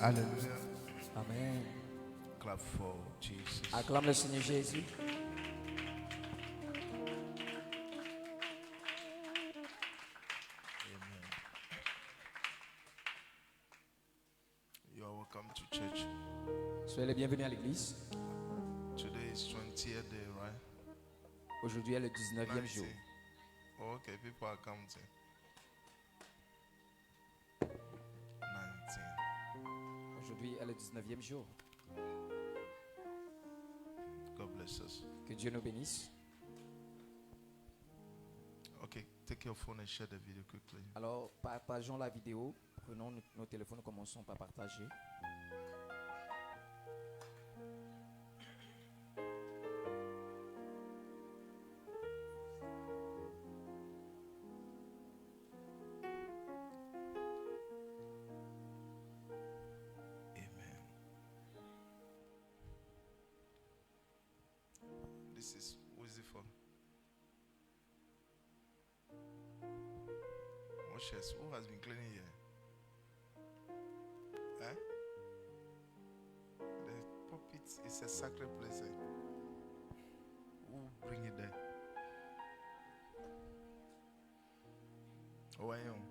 Hallelujah. Amen. Clap for Jesus. Acclame le Seigneur Jésus. Amen. You are welcome to church. Soyez les bienvenus à l'église. Today is 20th day, right? Aujourd'hui est le 19e jour. Oh, okay, people are counting. 19. Aujourd'hui est le 19e jour. God bless us. Que Dieu nous bénisse. Okay, take your phone and share the video quickly. Alors, partageons la vidéo. Prenons nos téléphones, commençons par partager. Amen. This is, who is it for? Ushers, who has been cleaning here? Eh? The pulpit is a sacred place. Eh? Who bring it there? Oh, I am.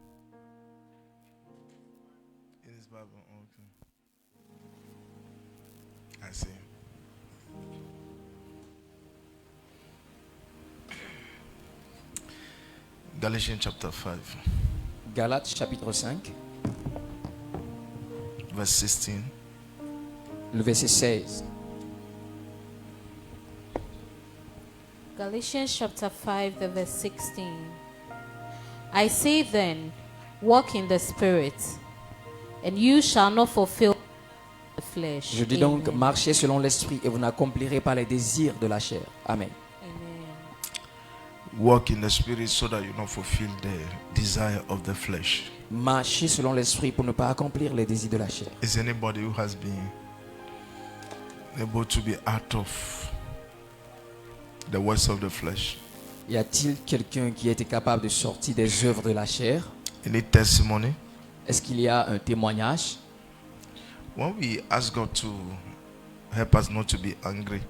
In his Bible. Okay. I see. Galatians chapter 5, Galates chapitre 5, verse 16. le verset 16. Galatians chapter 5, the verse 16. I say then, walk in the Spirit, and you shall not fulfill the flesh. Je dis donc, Amen. marchez selon l'esprit et vous n'accomplirez pas les désirs de la chair. Amen. Amen. Walk in the spirit so that you not fulfill the desire of the flesh. Marchez selon l'esprit pour ne pas accomplir les désirs de la chair. Is anybody who has been able to be out of the works of the flesh? Y a-t-il quelqu'un qui a été capable de sortir des œuvres de la chair? Any testimony? Est-ce qu'il y a un témoignage? When we ask God to help us not to be angry,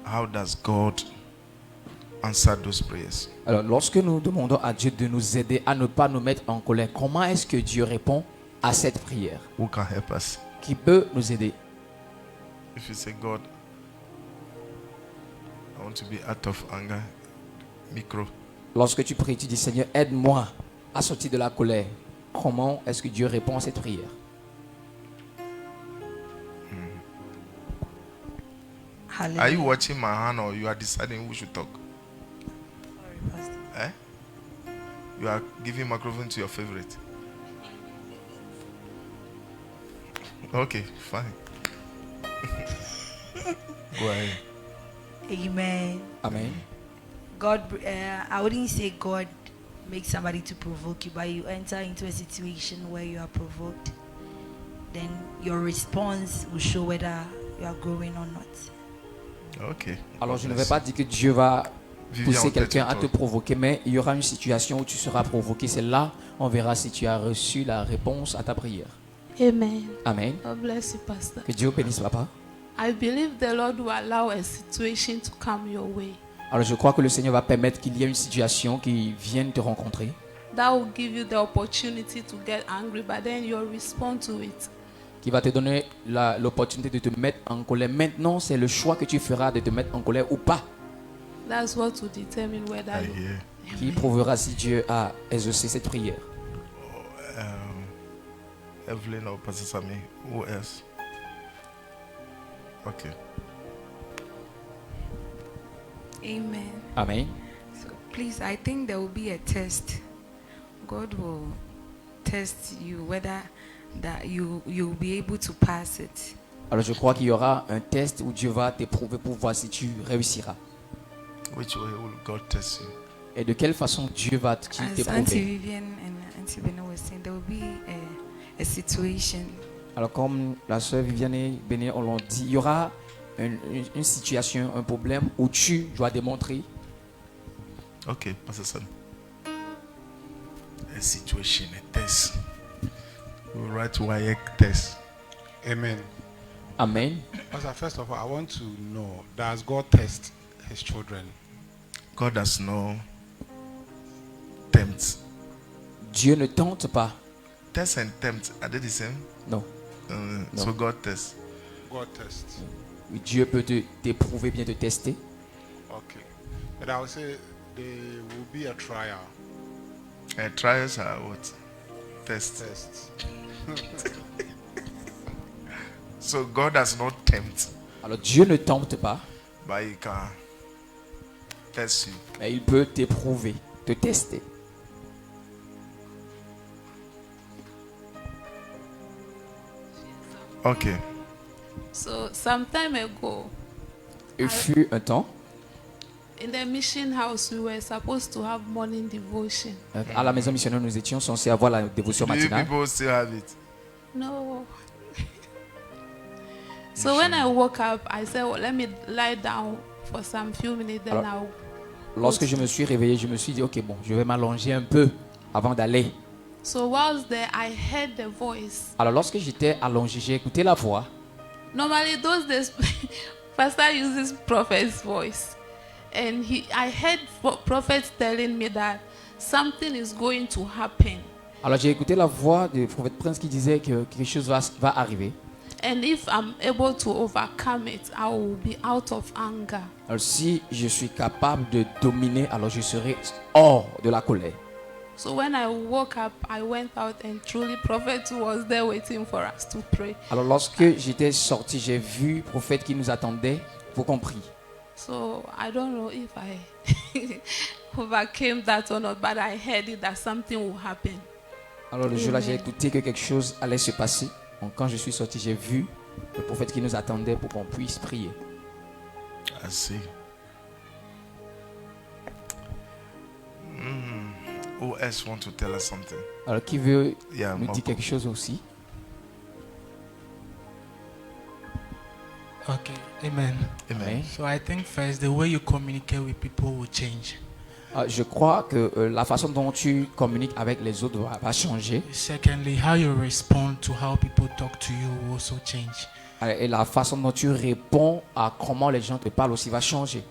how does God answer those prayers? Alors, lorsque nous demandons à Dieu de nous aider à ne pas nous mettre en colère, comment est-ce que Dieu répond à cette prière? Who can help us? Qui peut nous aider? If you say, God, I want to be out of anger, micro. Lorsque tu pries, tu dis Seigneur, aide-moi à sortir de la colère. Comment est-ce que Dieu répond à cette prière? Are you watching my hand or you are deciding who should talk? Sorry, Pastor. Eh? You are giving microphone to your favorite. Okay, fine. Go ahead. Amen. Amen. God, I wouldn't say God makes somebody to provoke you, but you enter into a situation where you are provoked, then your response will show whether you are growing or not. Okay. Alors, je ne vais pas dire que Dieu va Vivian, pousser quelqu'un à te peut-être provoquer, mais il y aura une situation où tu seras provoqué. C'est là, on verra si tu as reçu la réponse à ta prière. Amen. Amen. God bless you, Pastor. Que Dieu bénisse, papa. I believe the Lord will allow a situation to come your way Alors, je crois que le Seigneur va permettre qu'il y ait une situation qui vienne te rencontrer, that will give you the opportunity to get angry, but then you'll respond to it. qui va te donner l'opportunité de te mettre en colère. Maintenant, c'est le choix que tu feras de te mettre en colère ou pas, That's what will determine whether I you. hear. qui prouvera si Dieu a exaucé cette prière. Evelyn or Pastor Sami. Who else? Okay. Amen. Amen. So please, I think there will be a test. God will test you whether that you'll be able to pass it. Alors, je crois qu'il y aura un test où Dieu va t'éprouver pour voir si tu réussiras. Which way will God test you? Et de quelle façon Dieu va As Auntie t'éprouver. Vivian and Auntie Bena was saying, there will be a situation. Alors, comme la sœur Viviane et Béné l'ont dit, il y aura une situation, un problème où tu dois démontrer. Okay, Pastor Sami. A situation, a test. We write WAEC test. Amen. Amen. Pastor, first of all, I want to know, does God test his children? God does no tempt. Dieu ne tente pas. Test and tempt, are they the same? Non. So God tests. God tests. Oui, Dieu peut t'éprouver, bien te tester. Okay. But I would say there will be a trial. Trials are what? Tests. Test. So God does not tempt, Alors Dieu ne tente pas, but He can test you. mais il peut t'éprouver, te tester. Okay. So some time ago, Il fut un temps, in the mission house, we were supposed to have morning devotion. à la maison missionnaire, nous étions censés avoir la dévotion Do you matinale. people still have it? No. So when I woke up, I said, well, let me lie down for some few minutes, then Alors- I'll. Lorsque je me suis réveillé, je me suis dit, ok, bon, je vais m'allonger un peu avant d'aller. So whilst there, I heard the voice. Alors lorsque j'étais allongé, j'ai écouté la voix. Normally, those days, Pastor uses prophet's voice, and I heard prophets telling me that something is going to happen, Alors j'ai écouté la voix du prophète Prince qui disait que quelque chose va arriver. and if I'm able to overcome it, I will be out of anger. Alors si je suis capable de dominer, alors je serai hors de la colère. So when I woke up, I went out, and truly, prophet was there waiting for us to pray. Alors lorsque j'étais sorti, j'ai vu le prophète qui nous attendait pour qu'on prie. So I don't know if I overcame that or not, but I heard it that something will happen. Alors le jour-là, j'ai Amen. écouté que quelque chose allait se passer. Donc quand je suis sorti, j'ai vu le prophète qui nous attendait pour qu'on puisse prier. I see. Who else want to tell us something? Alors qui veut Yeah, nous Marco. dire quelque chose aussi? Okay, amen. Amen. So I think first the way you communicate with people will change. Je crois que la façon dont tu communiques avec les autres va changer. Secondly, how you respond to how people talk to you will also change. Et la façon dont tu réponds à comment les gens te parlent aussi va changer.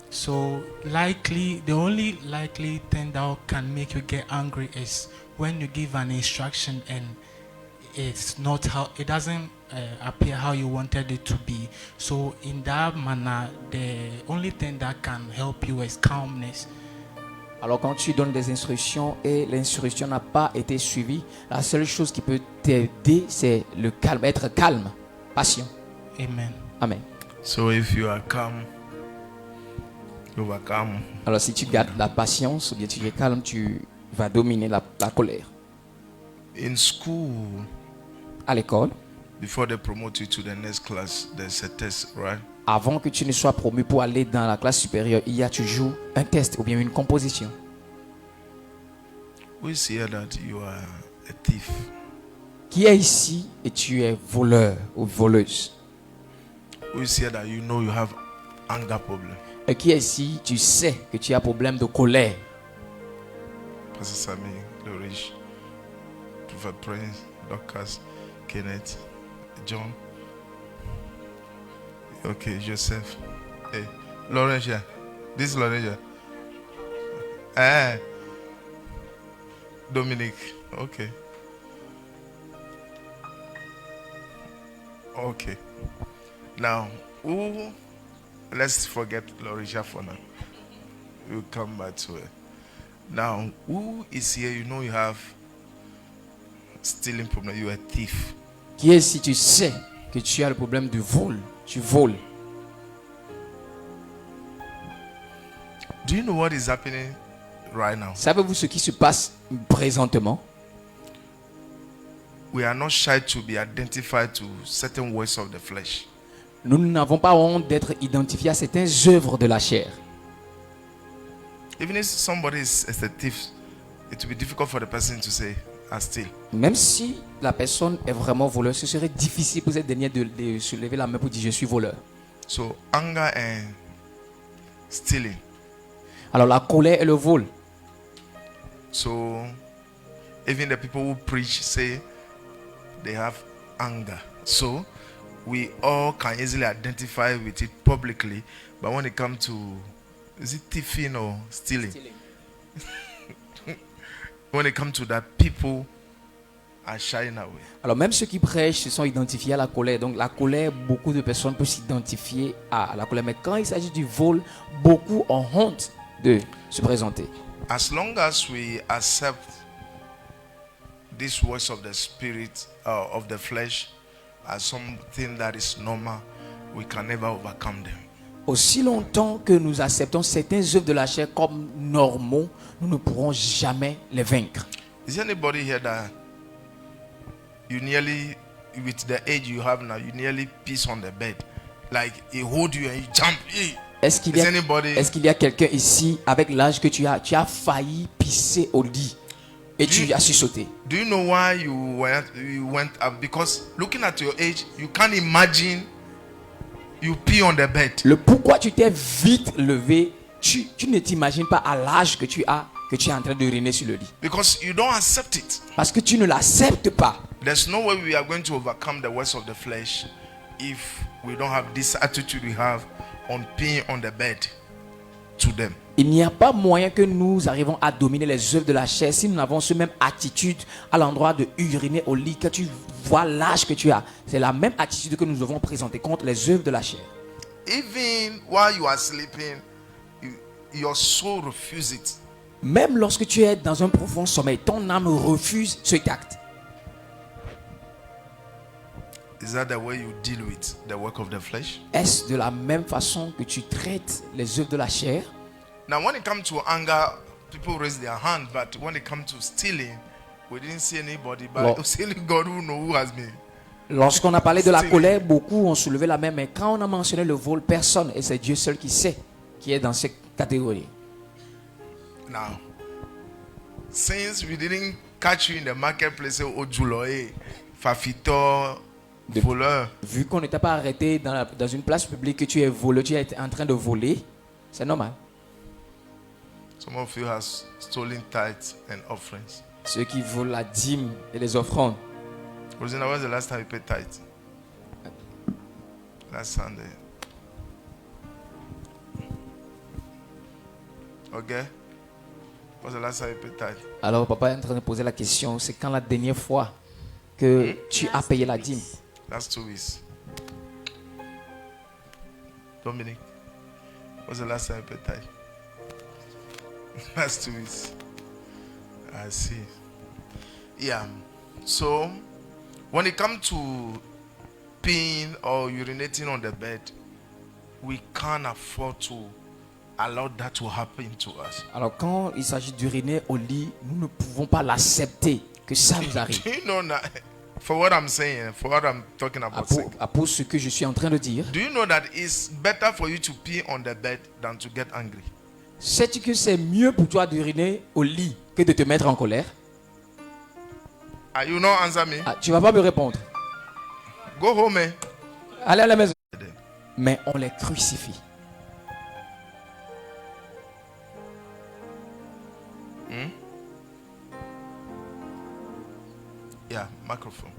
So likely, the only likely thing that can make you get angry is when you give an instruction and it's not how it doesn't appear how you wanted it to be. So in that manner, the only thing that can help you is calmness. Alors quand tu donnes des instructions et l'instruction n'a pas été suivie, la seule chose qui peut t'aider, c'est le calme, être calme, patient. Amen. Amen. So if you are calm, you overcome. Alors si tu gardes la patience ou bien tu es calme, tu vas dominer la colère. In school, À l'école, before they promote you to the next class, there's a test, right? avant que tu ne sois promu pour aller dans la classe supérieure, il y a toujours un test ou bien une composition. We see here that you are a thief. Qui est ici et tu es voleur ou voleuse? We see here that you know you have anger problem. Et qui est ici, tu sais que tu as problème de colère? Pastor Sammy, Lorish, Prophet Prince, Dorcas, Kenneth, John. Okay, Joseph. Hey, Laurentia. This is Laurentia. Dominic. Okay. Okay. Now, let's forget Laurentia for now. We'll come back to it. Now, who is here? You know you have stealing problem. You are a thief. Qui est ici, tu sais que tu as le problème de vol, tu voles. Do you know what is happening right now? Savez-vous ce qui se passe présentement? We are not shy to be identified to certain works of the flesh. Nous n'avons pas honte d'être identifiés à certaines œuvres de la chair. Even if somebody is a thief, it will be difficult for the person to say, I steal. Même si la personne est vraiment voleur, ce serait difficile pour cette dernière de se lever la main pour dire je suis voleur. So anger and stealing. Alors la colère et le vol. So even the people who preach say they have anger. So we all can easily identify with it publicly, but when it comes to, is it thieving or stealing? When it comes to that, people are shying away. Alors même ceux qui prêchent se sont identifiés à la colère. Donc la colère, beaucoup de personnes peuvent s'identifier à la colère. Mais quand il s'agit du vol, beaucoup ont honte de se présenter. As long as we accept these words of the spirit, of the flesh, as something that is normal, we can never overcome them. Aussi longtemps que nous acceptons certains œuvres de la chair comme normaux, nous ne pourrons jamais les vaincre. Is there anybody here that you nearly, with the age you have now, you nearly piss on the bed, like he hold you and you jump? Est-ce qu'il y a quelqu'un ici avec l'âge que tu as failli pisser au lit et tu as su sauter? Do you know why you went up? Because looking at your age, you can't imagine you pee on the bed. Le pourquoi tu t'es vite levé, tu ne t'imagines pas à l'âge que tu as que tu es en train de uriner sur le lit. Because you don't accept it. Parce que tu ne l'acceptes pas. There's no way we are going to overcome the works of the flesh if we don't have this attitude we have on peeing on the bed to them. Il n'y a pas moyen que nous arrivons à dominer les œuvres de la chair si nous avons cette même attitude à l'endroit de uriner au lit. Quand tu vois l'âge que tu as, c'est la même attitude que nous devons présenter contre les œuvres de la chair. Even while you are sleeping, your soul refuses it. Même lorsque tu es dans un profond sommeil, ton âme refuse cet acte. Is that the way you deal with the work of the flesh? Est-ce de la même façon que tu traites les œuvres de la chair? Now, when it comes to anger, people raise their hand, but when it comes to stealing, we didn't see anybody, but stealing God who has been. Lorsqu'on a parlé de la colère, beaucoup ont soulevé la main, mais quand on a mentionné le vol, personne, et c'est Dieu seul qui sait, qui est dans cette catégorie. Now, since we didn't catch you in the marketplace, Ojuloe, Fafito, voleur. Vu qu'on n'était pas arrêté dans une place publique, que tu es volé, tu es en train de voler, c'est normal. Some of you has stolen tithes and offerings. Ceux qui volent la dîme et les offrandes. Rosina, when's the last time you paid tithe? Last Sunday. Okay. When's the last time you paid tithe? Alors papa est en train de poser la question, c'est quand la dernière fois que tu as payé la dîme? Last 2 weeks. Dominic, when's the last time you paid tithe? Last 2 weeks. I see. Yeah. So, when it comes to peeing or urinating on the bed, we can't afford to allow that to happen to us. Alors quand il s'agit d'uriner au lit, nous ne pouvons pas l'accepter que ça nous arrive. Do you know that? For what I'm saying, for what I'm talking about. Pour ce que je suis en train de dire. Do you know that it's better for you to pee on the bed than to get angry? Sais-tu que c'est mieux pour toi d'uriner au lit que de te mettre en colère? You not answer me? Tu vas pas me répondre. Go home. Allez à la maison. Mais on les crucifie. Yeah, microphone.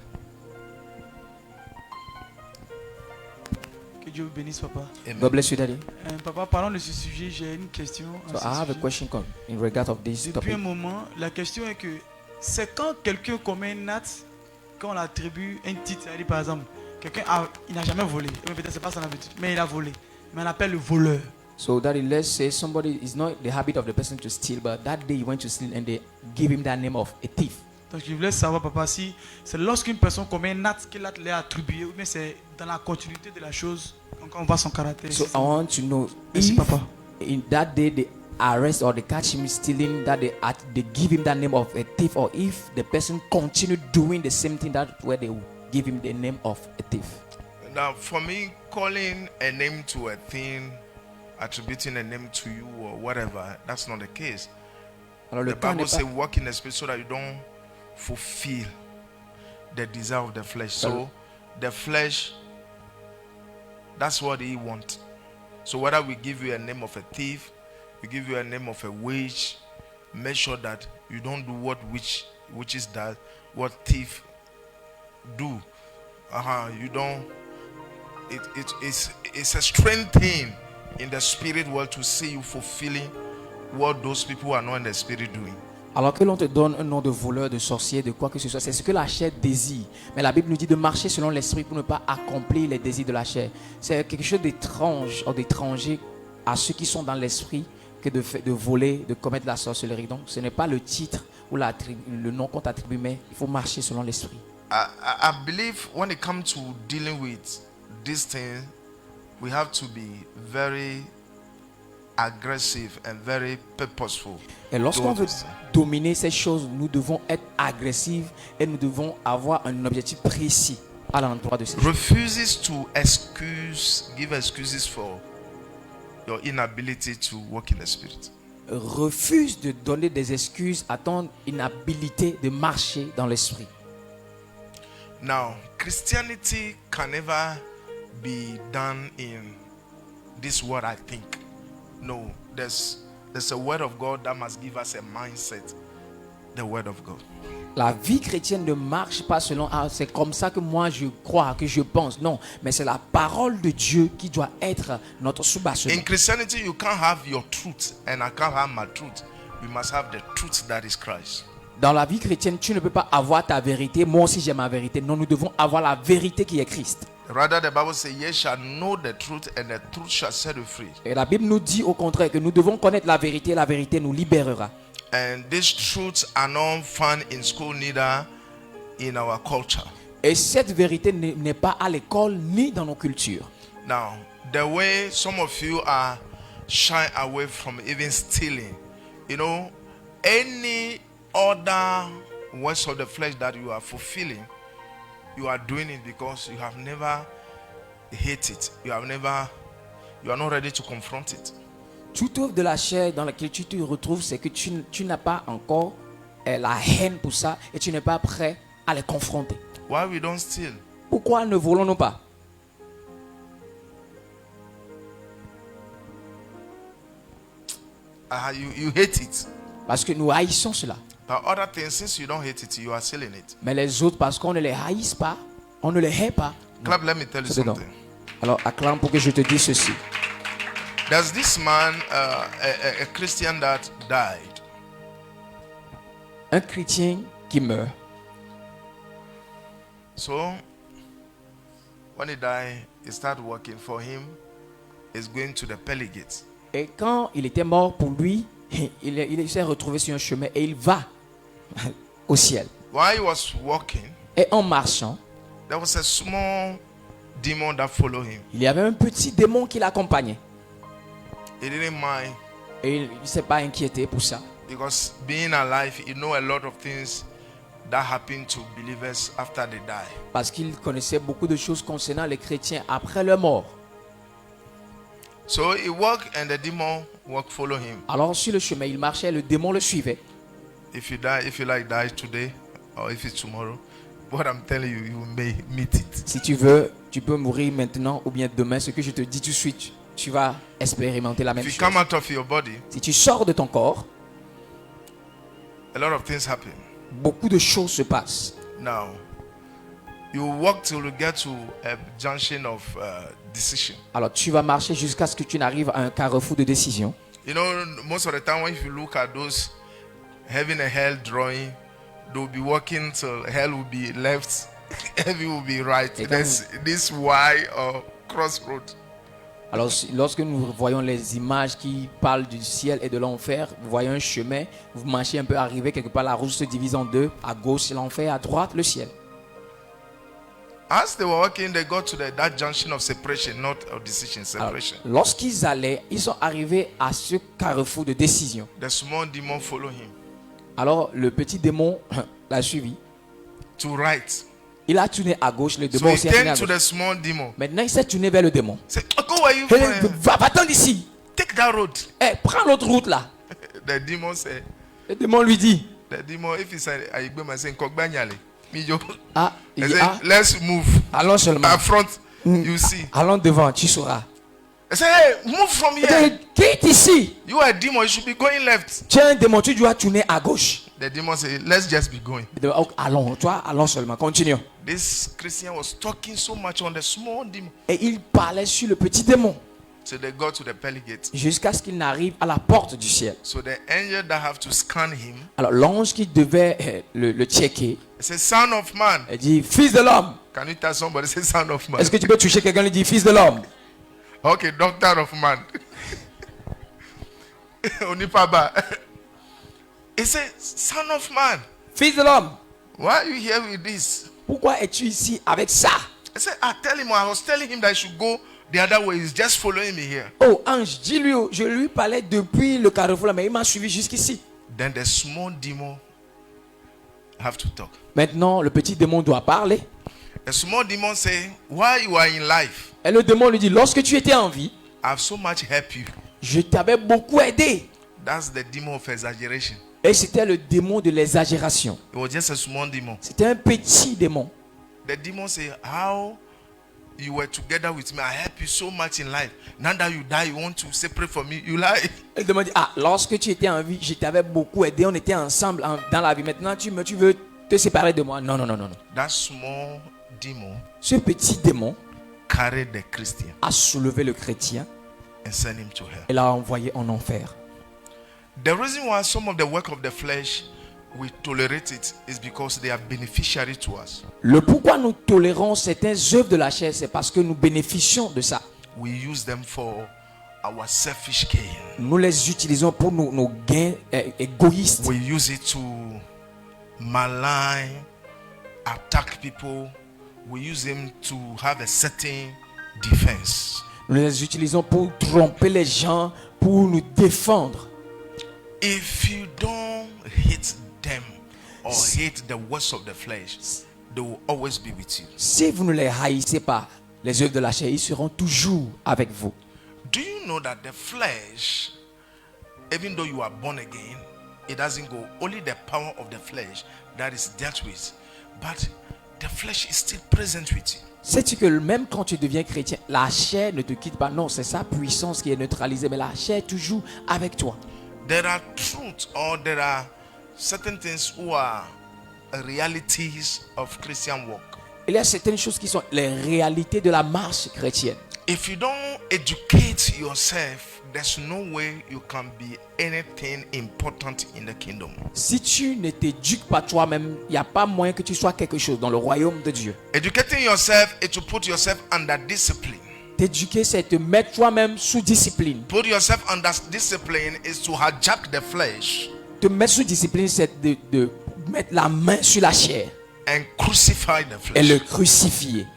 Que Dieu vous bénisse, papa. God bless you, Daddy. Papa, parlons de ce sujet. J'ai une question. So I have a question in regard of this topic. Depuis un moment, la question est que c'est quand quelqu'un commet un acte, quand on l'attribue un titre, c'est-à-dire par exemple, quelqu'un il n'a jamais volé, peut-être c'est pas son habitude, mais il a volé, mais on l'appelle le voleur. So Daddy, let's say somebody is not the habit of the person to steal, but that day he went to steal and they give him that name of a thief. Donc je voulais savoir, papa, si c'est lorsqu'une personne commet un acte que l'acte lui a attribué, ou bien c'est dans la continuité de la chose, quand on voit son caractère. So I want to know if papa. In that day they arrest or they catch him stealing, that they give him that name of a thief, or if the person continue doing the same thing, that where they will give him the name of a thief. Now, for me, calling a name to a thing, attributing a name to you or whatever, that's not the case. Alors, the Bible says walk in the spirit so that you don't fulfill the desire of the flesh. So the flesh, that's what he wants. So whether we give you a name of a thief, we give you a name of a witch, make sure that you don't do what witches does, what thief do. You don't. It's a strange thing in the spirit world to see you fulfilling what those people who are not in the spirit doing. Alors que l'on te donne un nom de voleur, de sorcier, de quoi que ce soit, c'est ce que la chair désire. Mais la Bible nous dit de marcher selon l'esprit pour ne pas accomplir les désirs de la chair. C'est quelque chose d'étrange ou d'étranger à ceux qui sont dans l'esprit que de voler, de commettre la sorcellerie. Donc ce n'est pas le titre ou le nom qu'on t'attribue, mais il faut marcher selon l'esprit. I believe when it comes to dealing with this thing, we have to be very aggressive and very purposeful. Et lorsqu'on veut dominer ces choses, nous devons être agressifs et nous devons avoir un objectif précis à l'endroit de ces choses. Refuses to give excuses for your inability to walk in the spirit. Refuse de donner des excuses à ton inhabilité de marcher dans l'esprit. Now, Christianity can never be done in this world, I think. No, there's a word of God that must give us a mindset. The word of God. La vie chrétienne ne marche pas selon c'est comme ça que moi je crois, que je pense. Non, mais c'est la parole de Dieu qui doit être notre soubassement. In Christianity, you can't have your truth and I can't have my truth. We must have the truth that is Christ. Dans la vie chrétienne, tu ne peux pas avoir ta vérité. Moi aussi j'ai ma vérité. Non, nous devons avoir la vérité qui est Christ. Rather, the Bible says, "Ye shall know the truth, and the truth shall set you free." Et la Bible nous dit au contraire que nous devons connaître la vérité nous libérera. And these truths are not found in school, neither in our culture. Et cette vérité n'est pas à l'école ni dans nos cultures. Now, the way some of you are shying away from even stealing, you know, any other works of the flesh that you are fulfilling, you are doing it because you have never hate it. You are not ready to confront it. Toute œuvre de la chair dans laquelle tu te retrouves, c'est que tu n'as pas encore la haine pour ça et tu n'es pas prêt à les confronter. Why we don't steal? Pourquoi ne volons-nous pas? You hate it. Parce que nous haïssons cela. But other things, since you don't hate it, you are stealing it. Mais les autres, parce qu'on ne les haïsse pas, on ne les hait pas. Clap, let me tell you something. Alors, acclame pour que je te dise ceci. There's this man, a Christian that died. Un chrétien qui meurt. So, when he died, he started working for him. He's going to the pearly gates. Et quand il était mort pour lui, il s'est retrouvé sur un chemin et il va au ciel. While he was walking, et en marchant, there was a small demon that followed him. Il y avait un petit démon qui l'accompagnait. He didn't mind. Et il ne s'est pas inquiété pour ça. Because being alive, you know a lot of things that happen to believers after they die. Parce qu'il connaissait beaucoup de choses concernant les chrétiens après leur mort. So he walked and the demon follow him. Alors sur le chemin, il marchait, le démon le suivait. If you die today, or if it's tomorrow, what I'm telling you, you may meet it. Si tu veux, tu peux mourir maintenant ou bien demain. Ce que je te dis tout de suite, tu vas expérimenter la même chose. Come out of your body, si tu sors de ton corps, a lot of things happen. Beaucoup de choses se passent. Now, you walk till you get to a junction of decision. Alors tu vas marcher jusqu'à ce que tu n'arrives à un carrefour de décision. You know, most of the time when you look at those heaven and hell drawing, they'll be walking till hell will be left, heaven will be right. There's this Y or crossroad. Alors lorsque nous voyons les images qui parlent du ciel et de l'enfer, vous voyez un chemin, vous marchez un peu, arrivé quelque part, la route se divise en deux, à gauche c'est l'enfer, à droite le ciel. As they were walking, they got to that junction of separation, not of decision, separation. Alors, lorsqu'ils allaient, ils sont arrivés à ce carrefour de décision. The small demon followed him. Alors le petit démon l'a suivi. To right. Il a tourné à gauche, le démon aussi a tourné à gauche. To the small demon. Maintenant il s'est tourné vers le démon. Say, go where you from? Va-t'en d'ici. Take that road. Prends l'autre route là. The demon said. Le démon lui dit. The demon, if he said, let's move. Allons seulement. At front, you see. Allons devant, tu sauras. I said, hey, move from here. Quitte ici. You are a demon, you should be going left. Tu es un démon, tu dois tourner à gauche. The The demon said, let's just be going. Oh, allons, toi, allons seulement, continuons. This Christian was talking so much on the small demon. Et il parlait sur le petit démon So they got to the pearly gate. jusqu'à ce qu'il n'arrive à la porte du ciel. So the angel that have to scan him, Alors l'ange qui devait le checker, say, son of man. il dit, fils de l'homme. Can you tell somebody, say, son of man? Est-ce que tu peux toucher quelqu'un et lui dire, fils de l'homme? Okay, doctor of man. Onipaba. He said, son of man, Fils de l'homme, why are you here with this? pourquoi es-tu ici avec ça? I said, I was telling him that I should go the other way. He's just following me here. Oh, ange, dis-lui, je lui parlais depuis le carrefour là, mais il m'a suivi jusqu'ici. Then the small demon have to talk. Maintenant, le petit démon doit parler. The small demon say, while you are in life, Et le démon lui dit, lorsque tu étais en vie, I've so much helped you. je t'avais beaucoup aidé. That's the demon of exaggeration. Et c'était le démon de l'exagération. It was just a small demon. C'était un petit démon. The demon say, how you were together with me, I helped you so much in life. Now that you die, you want to separate from me. You lie. Et le démon dit, ah, lorsque tu étais en vie, je t'avais beaucoup aidé, on était ensemble dans la vie. Maintenant, tu veux te séparer de moi. Non, non, non, non. That small demon Ce petit démon carried the Christian a soulevé le chrétien and sent him to hell. et l'a envoyé en enfer. The reason why some of the work of the flesh we tolerate it is because they are beneficiary to us. Le pourquoi nous tolérons certaines œuvres de la chair, c'est parce que nous bénéficions de ça. We use them for our selfish gain. Nous les utilisons pour nos gains égoïstes. We use it to malign, attack people. We use them to have a certain defense. Nous les utilisons pour tromper les gens, pour nous défendre. If you don't hate them or hate the works of the flesh, they will always be with you. Si vous ne les haïssez pas, les œuvres de la chair, ils seront toujours avec vous. Do you know that the flesh, even though you are born again, it doesn't go. Only the power of the flesh that is dealt with. But the flesh is still present with you. Sais-tu que même quand tu deviens chrétien, la chair ne te quitte pas. Non, c'est sa puissance qui est neutralisée, mais la chair est toujours avec toi. There are truths or there are certain things who are realities of Christian walk. Il y a certaines choses qui sont les réalités de la marche chrétienne. If you don't educate yourself, there's no way you can be anything important in the kingdom. Si tu ne t'éduques pas toi-même, il n'y a pas moyen que tu sois quelque chose dans le royaume de Dieu. Educating yourself is to put yourself under discipline. T'éduquer, c'est te mettre toi-même sous discipline. Put yourself under discipline is to hijack the flesh Te mettre sous discipline, c'est de mettre la main sur la chair and crucify the et le flesh. crucifier.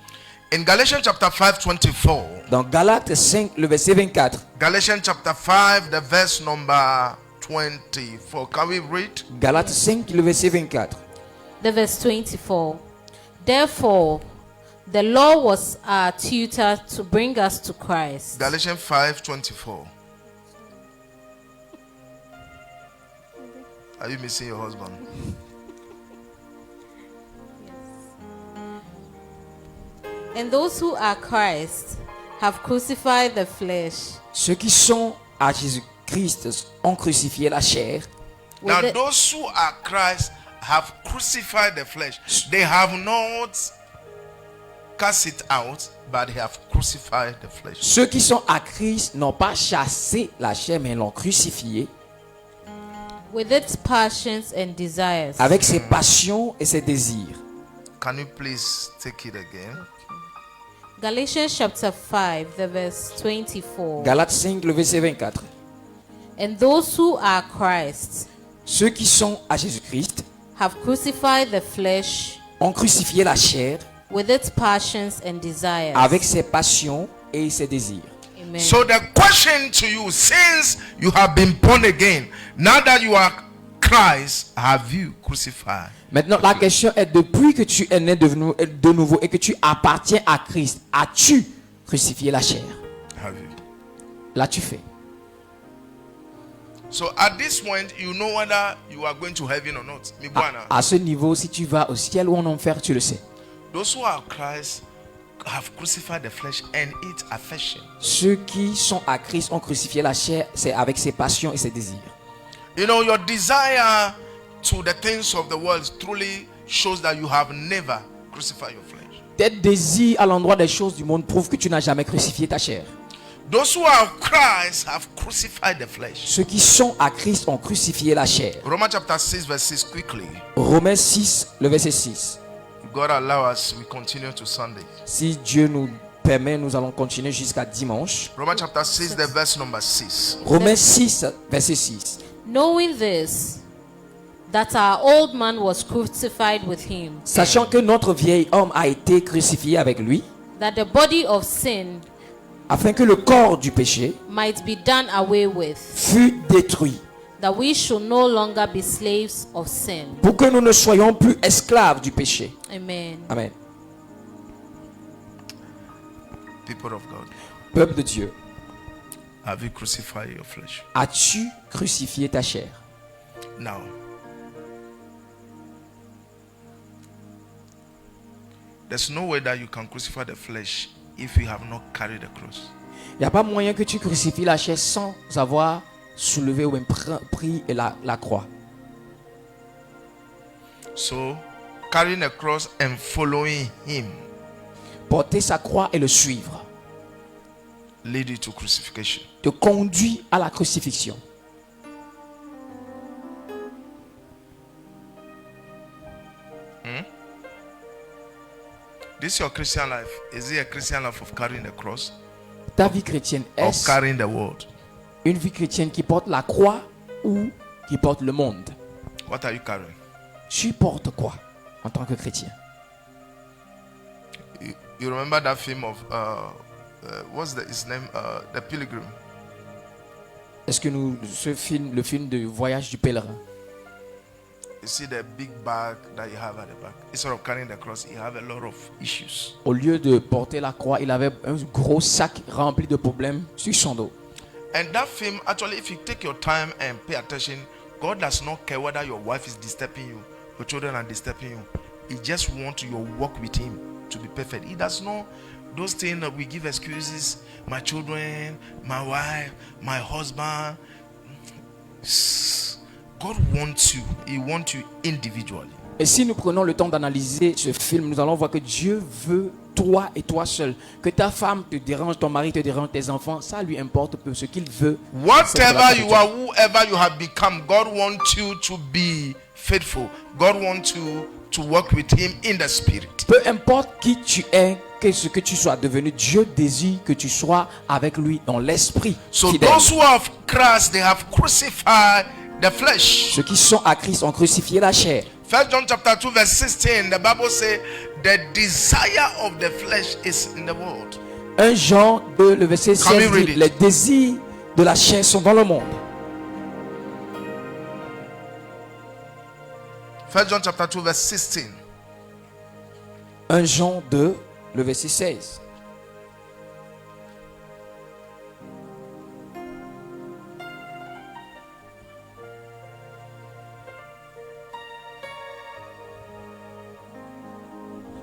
In Galatians chapter 5, 24, Dans Galates 5, le verset 24. Galatians chapter 5, the verse number 24. Can we read? Galates 5, le verset 24. The verse 24. Therefore, the law was our tutor to bring us to Christ. Galatians 5, 24. Are you missing your husband? And those who are Christ have crucified the flesh Ceux qui sont à Jésus-Christ ont crucifié la chair. with Now, the- those who are Christ have crucified the flesh. They have not cast it out, but they have crucified the flesh. Ceux qui sont à Christ n'ont pas chassé la chair, mais l'ont crucifiée with its passions and desires. avec ses passions et ses désirs. Can you please take it again? Galatians chapter 5, the verse 24. Galates 5, le verset 24. And those who are Christ Ceux qui sont à Jésus-Christ have crucified the flesh ont crucifié la chair with its passions and desires. avec ses passions et ses désirs. Amen. So the question to you, since you have been born again, now that you are Christ, have you crucified? Maintenant, la question est, depuis que tu es né de nouveau et que tu appartiens à Christ, as-tu crucifié la chair? Have you? L'as-tu fait? So at this point, you know whether you are going to heaven or not. Mi bwana. À ce niveau, si tu vas au ciel ou en enfer, tu le sais. Those who are Christ have crucified the flesh and its affection. Ceux qui sont à Christ ont crucifié la chair, c'est avec ses passions et ses désirs. You know, your desire to the things of the world truly shows that you have never crucified your flesh. Tes désirs à l'endroit des choses du monde prouvent que tu n'as jamais crucifié ta chair. Those who are of Christ have crucified the flesh. Ceux qui sont à Christ ont crucifié la chair. Romans chapter 6 verse 6 quickly. Romains 6, le verset 6. If God allow us, we continue to Sunday. Si Dieu nous permet, nous allons continuer jusqu'à dimanche. Romans chapter 6, the verse number 6. Romains 6, verset 6. Knowing this, that our old man was crucified with him, Sachant que notre vieil homme a été crucifié avec lui, that the body of sin afin que le corps du péché might be done away with, fût détruit, that we should no longer be slaves of sin. pour que nous ne soyons plus esclaves du péché. Amen. Amen. People of God, Peuple de Dieu, have you crucified your flesh? as-tu crucifié ta chair? Now, there's no way that you can crucify the flesh if you have not carried the cross. Il n'y a pas moyen que tu crucifies la chair sans avoir soulevé ou même pris la croix. So, carrying a cross and following him Porter sa croix et le suivre lead you to crucifixion. te conduit à la crucifixion. This your Christian life. Is it a Christian life of carrying the cross Ta vie chrétienne, or est-ce carrying the world? une vie chrétienne qui porte la croix ou qui porte le monde? What are you carrying? Tu portes quoi en tant que chrétien? You remember that film of what's his name? The Pilgrim. Est-ce que le film de Voyage du pèlerin, You see the big bag that you have at the back. Instead of carrying the cross, you have a lot of issues. au lieu de porter la croix, il avait un gros sac rempli de problèmes sur son dos. And that film, actually, if you take your time and pay attention, God does not care whether your wife is disturbing you, your children are disturbing you. He just wants your walk with Him to be perfect. He does not those things that we give excuses. My children, my wife, my husband. God wants you. He wants you individually. Et si nous prenons le temps d'analyser ce film, nous allons voir que Dieu veut toi et toi seul. Que ta femme te dérange, ton mari te dérange, tes enfants, ça lui importe peu. Ce qu'il veut, c'est que Whatever la you personne- are, whoever you have become, God wants you to be faithful. God wants you to walk with Him in the Spirit. Peu importe qui tu es, que ce que tu sois devenu, Dieu désire que tu sois avec lui dans l'esprit. So fidèle. those who are of Christ, they have crucified the flesh. Ceux qui sont à Christ ont crucifié la chair. 1 John chapter 2 verse 16, the Bible says the desire of the flesh is in the world. 1 Jean 2, le verset Can we 16 read dit, it? les désirs de la chair sont dans le monde. 1 John chapter 2 verse 16. 1 Jean 2, le verset 16.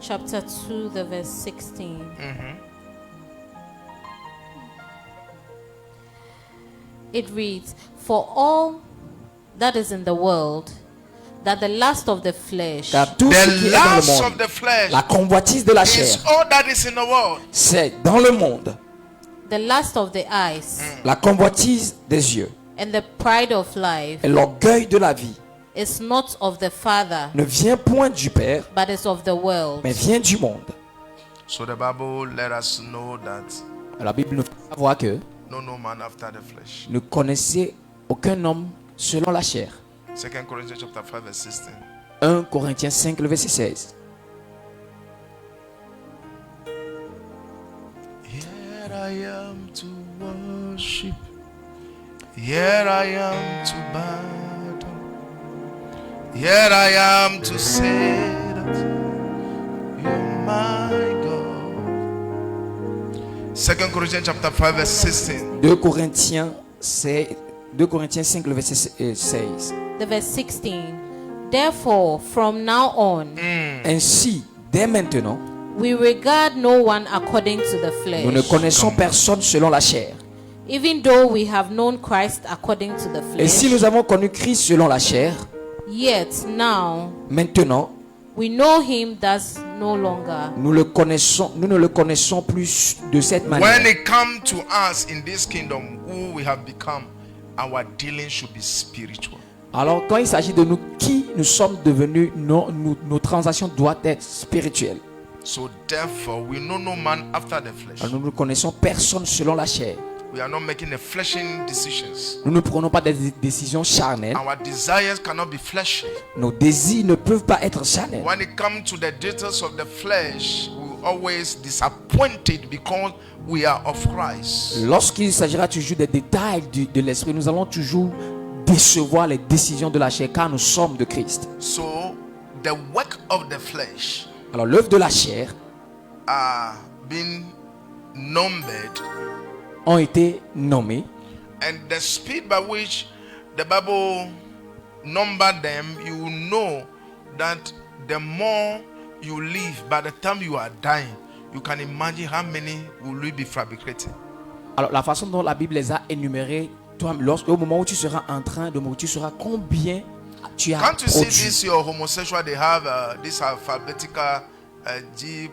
Chapter 2, the verse 16. It reads, "For all that is in the world, that the lust of the flesh, Car tout ce qui The est dans le lust monde, of the flesh la convoitise de la chair, is all that is in the world. c'est dans le monde. the lust of the eyes, La convoitise des yeux and the pride of life et l'orgueil de la vie is not of the Father, ne vient point du Père, but is of the world." mais vient du monde. So the Bible let us know that La Bible nous fait savoir que no man after the flesh. ne connaissez aucun homme selon la chair. 2 Corinthians chapter 5 verse 16. 1 Corinthiens 5, le verset 16. Here I am to worship. Here I am to bow down. Here I am to say that you're my God. 2 Corinthians chapter 5 verse 16. 2 Corinthiens 5, le verset 16. The verse 16. Therefore, from now on, Ainsi, dès maintenant, we regard no one according to the nous ne flesh, connaissons personne selon la chair. even though we have known Christ according to the Et si flesh. nous avons connu Christ selon la chair, Yet now Maintenant, we know him thus no longer. nous ne le connaissons plus de cette When manière. it comes to us in this kingdom, who we have become, our dealing should be spiritual. Alors, quand il s'agit de nous, qui nous sommes devenus, nos transactions doivent être spirituelles. So therefore, we know no man after the flesh. Alors, nous ne connaissons personne selon la chair. We are not making the fleshly decisions. Nous ne prenons pas des décisions charnelles. Our desires cannot be fleshly. Nos désirs ne peuvent pas être charnels. When it comes to the details of the flesh, we always disappointed because we are of Christ. Lorsqu'il s'agira toujours des détails de l'esprit, nous allons toujours décevoir les décisions de la chair car nous sommes de Christ. So the work of the flesh Alors l'œuvre de la chair are being numbered, ont été nommées, and the speed by which the Bible numbered them, you will know that the more you live, by the time you are dying, you can imagine how many will be fabricated. alors la façon dont la Bible les a énumérées, toi, au moment où tu seras en train de mourir, tu sauras combien tu as Can't you see produit. this? Your homosexual, they have this alphabetical G,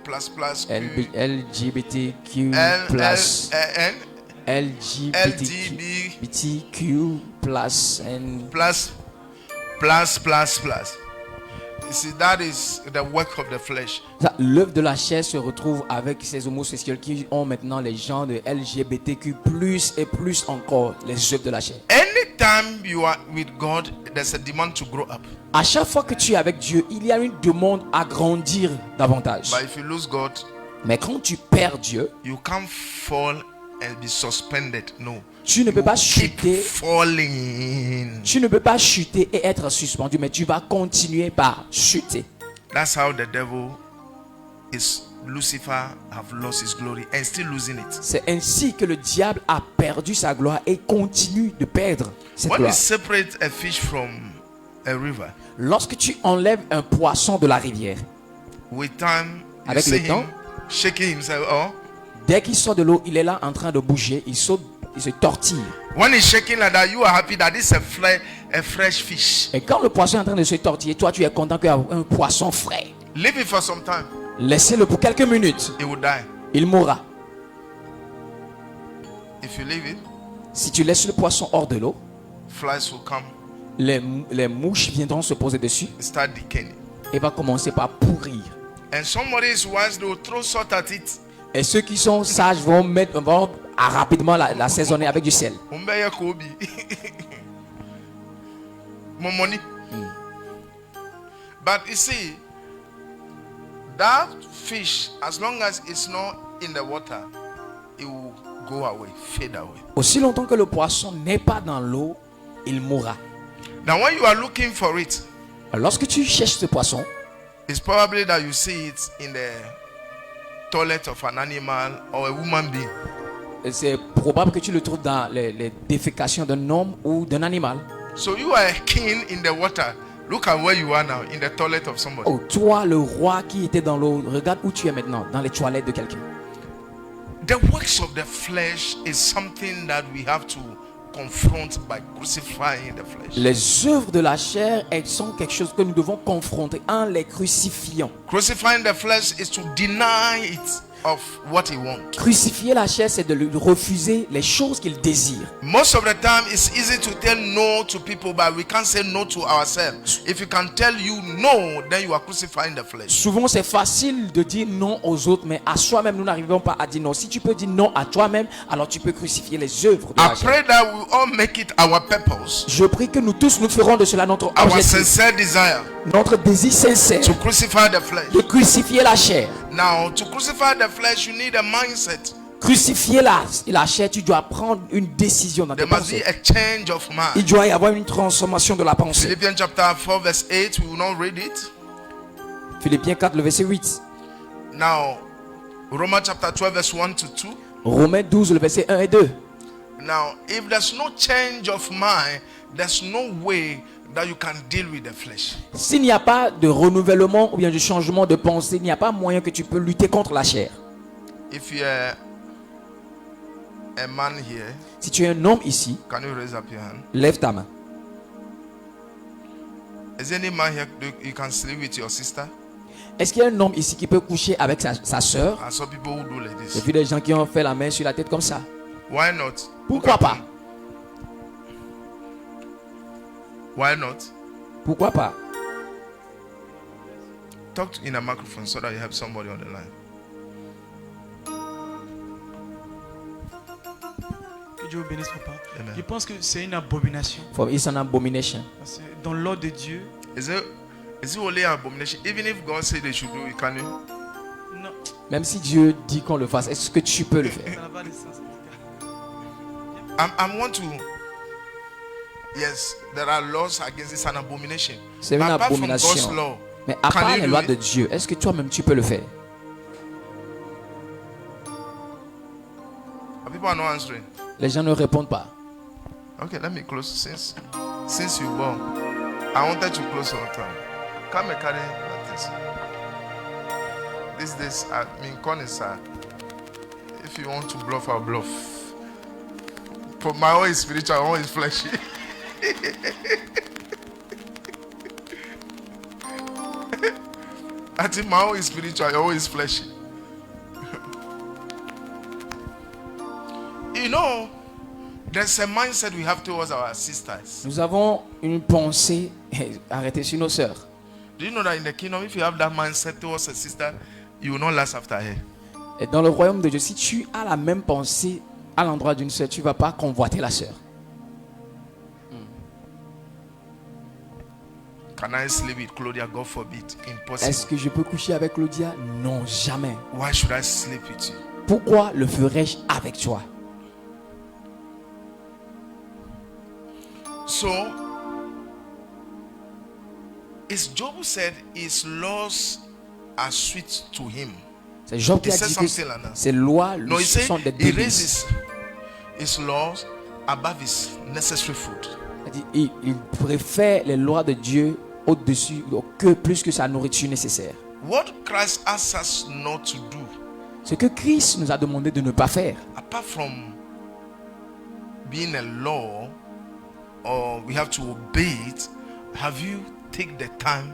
plus plus Q, LGBTQ plus N, LGBTQ plus N. plus. You see, that is the work of the flesh. L'œuvre de la chair se retrouve avec ces homosexuels qui ont maintenant les gens de LGBTQ plus et plus encore les œuvres de la chair. Anytime you are with God, there's a demand to grow up. À chaque fois que tu es avec Dieu, il y a une demande à grandir davantage. But if you lose God, Mais quand tu perds Dieu, you can't fall and be suspended. No. tu ne peux pas Keep chuter. falling. Tu ne peux pas chuter et être suspendu, mais tu vas continuer par chuter. That's how the devil is. Lucifer have lost his glory and still losing it. C'est ainsi que le diable a perdu sa gloire et continue de perdre cette When you gloire. separate a fish from a river, Lorsque tu enlèves un poisson de la rivière, with time, you avec see le him temps, shaking himself. Oh, dès qu'il sort de l'eau, il est là en train de bouger, il saute, il se tortille. when he's shaking like that, you are happy that this is a fresh fish. Et quand le poisson est en train de se tortiller, toi tu es content qu'il y a un poisson frais. Leave it for some time, Laissez-le pour quelques minutes, it will die. il mourra. If you leave it, Si tu laisses le poisson hors de l'eau, flies will come les mouches viendront se poser dessus and start decaying. et va commencer par pourrir. And somebody is wise, they will throw salt at it. Et ceux qui sont sages vont rapidement l'assaisonner avec du sel. Umbeye Kobe. More money. But you see, that fish, as long as it's not in the water, it will go away, fade away. Aussi longtemps que le poisson n'est pas dans l'eau, il mourra. Now, when you are looking for it, Lorsque tu cherches ce poisson, it's probably that you see it in the toilet of an animal or a woman being. c'est probable que tu le trouves dans les défécations d'un homme ou d'un animal. So you are a king in the water. Look at where you are now, in the toilet of somebody. Oh, toi, le roi qui était dans l'eau, regarde où tu es maintenant, dans les toilettes de quelqu'un. The works of the flesh is something that we have to confront by crucifying the flesh. Les œuvres de la chair, elles sont quelque chose que nous devons confronter en les crucifiant. Crucifying the flesh is to deny it of what he wants. Crucifier la chair, c'est de lui refuser les choses qu'il désire. Most of the time, it's easy to tell no to people, but we can't say no to ourselves. If you can tell you no, then you are crucifying the flesh. Souvent, c'est facile de dire non aux autres, mais à soi-même, nous n'arrivons pas à dire non. Si tu peux dire non à toi-même, alors tu peux crucifier les œuvres de I la chair. pray that we all make it our purpose, Je prie que nous tous, nous ferons de cela notre our objectif, sincere desire notre désir sincère to crucify the flesh. de crucifier la chair. Now, to crucify the flesh, you need a mindset. Crucifier la chair, tu dois prendre une décision dans tes There must be pensées. a change of Il mind. doit y avoir une transformation de la pensée. Philippians chapter 4, verse 8, we will not read it. Philippiens 4, le verset 8. Now, Romans chapter 12, verse 1 to 2. Romains 12, le verset 1 et 2. Now, if there's no change of mind, there's no way that you can deal with the flesh. S'il n'y a pas de renouvellement ou bien de changement de pensée, il n'y a pas moyen que tu peux lutter contre la chair. If you're a man here, Si tu es un homme ici, can you raise up your hand? lève ta main. Is there any man here you can sleep with your sister? Est-ce qu'il y a un homme ici qui peut coucher avec sa sœur? I saw people who do like J'ai this. vu des gens qui ont fait la main sur la tête comme ça. Why not? Pourquoi pas? Why not? Pourquoi pas? Talk in a microphone so that you help somebody on the line. Que Dieu vous bénisse, papa. Amen. Je pense que c'est une abomination. For it's an abomination. Parce que dans l'ordre de Dieu, Is it only an abomination? Even if God said they should do it, can you? non, Même si Dieu dit qu'on le fasse, est-ce que tu peux le faire? ça n'a pas de sens. I want to. Yes, there are laws against this, an abomination. C'est une But apart from God's abomination. law, Mais à can part you les do lois it? de Dieu, est-ce que toi-même tu peux le faire? People are not answering. Les gens ne répondent pas. Okay, let me close since you born. I wanted to close on time. Come and carry like this. These days, I mean, corner sir. If you want to bluff, I'll bluff. For my own is spiritual, my own is fleshy. I think my own is spiritual, your own is fleshy. You know, there's a mindset we have towards our sisters. Nous avons une pensée arrêtée sur nos sœurs. Do you know that in the kingdom, if you have that mindset towards a sister, you will not last after her? Et dans le royaume de Dieu, si tu as la même pensée à l'endroit d'une sœur, tu ne vas pas convoiter la sœur. Can I sleep with Claudia? God forbid. Est-ce Impossible. que je peux coucher avec Claudia? Non, jamais. Why should I sleep with you? Pourquoi le ferais-je avec toi? So, it's Job who said his laws are sweet to him. C'est Job He qui a said dit que something like that. ces lois No, he ce said sont des he délices. raises his laws above his necessary food. Il préfère les lois de Dieu au-dessus, que plus que sa nourriture nécessaire. What Christ asks us not to do, Ce que Christ nous a demandé de ne pas faire, apart from being a law, or we have to obey it, have you take the time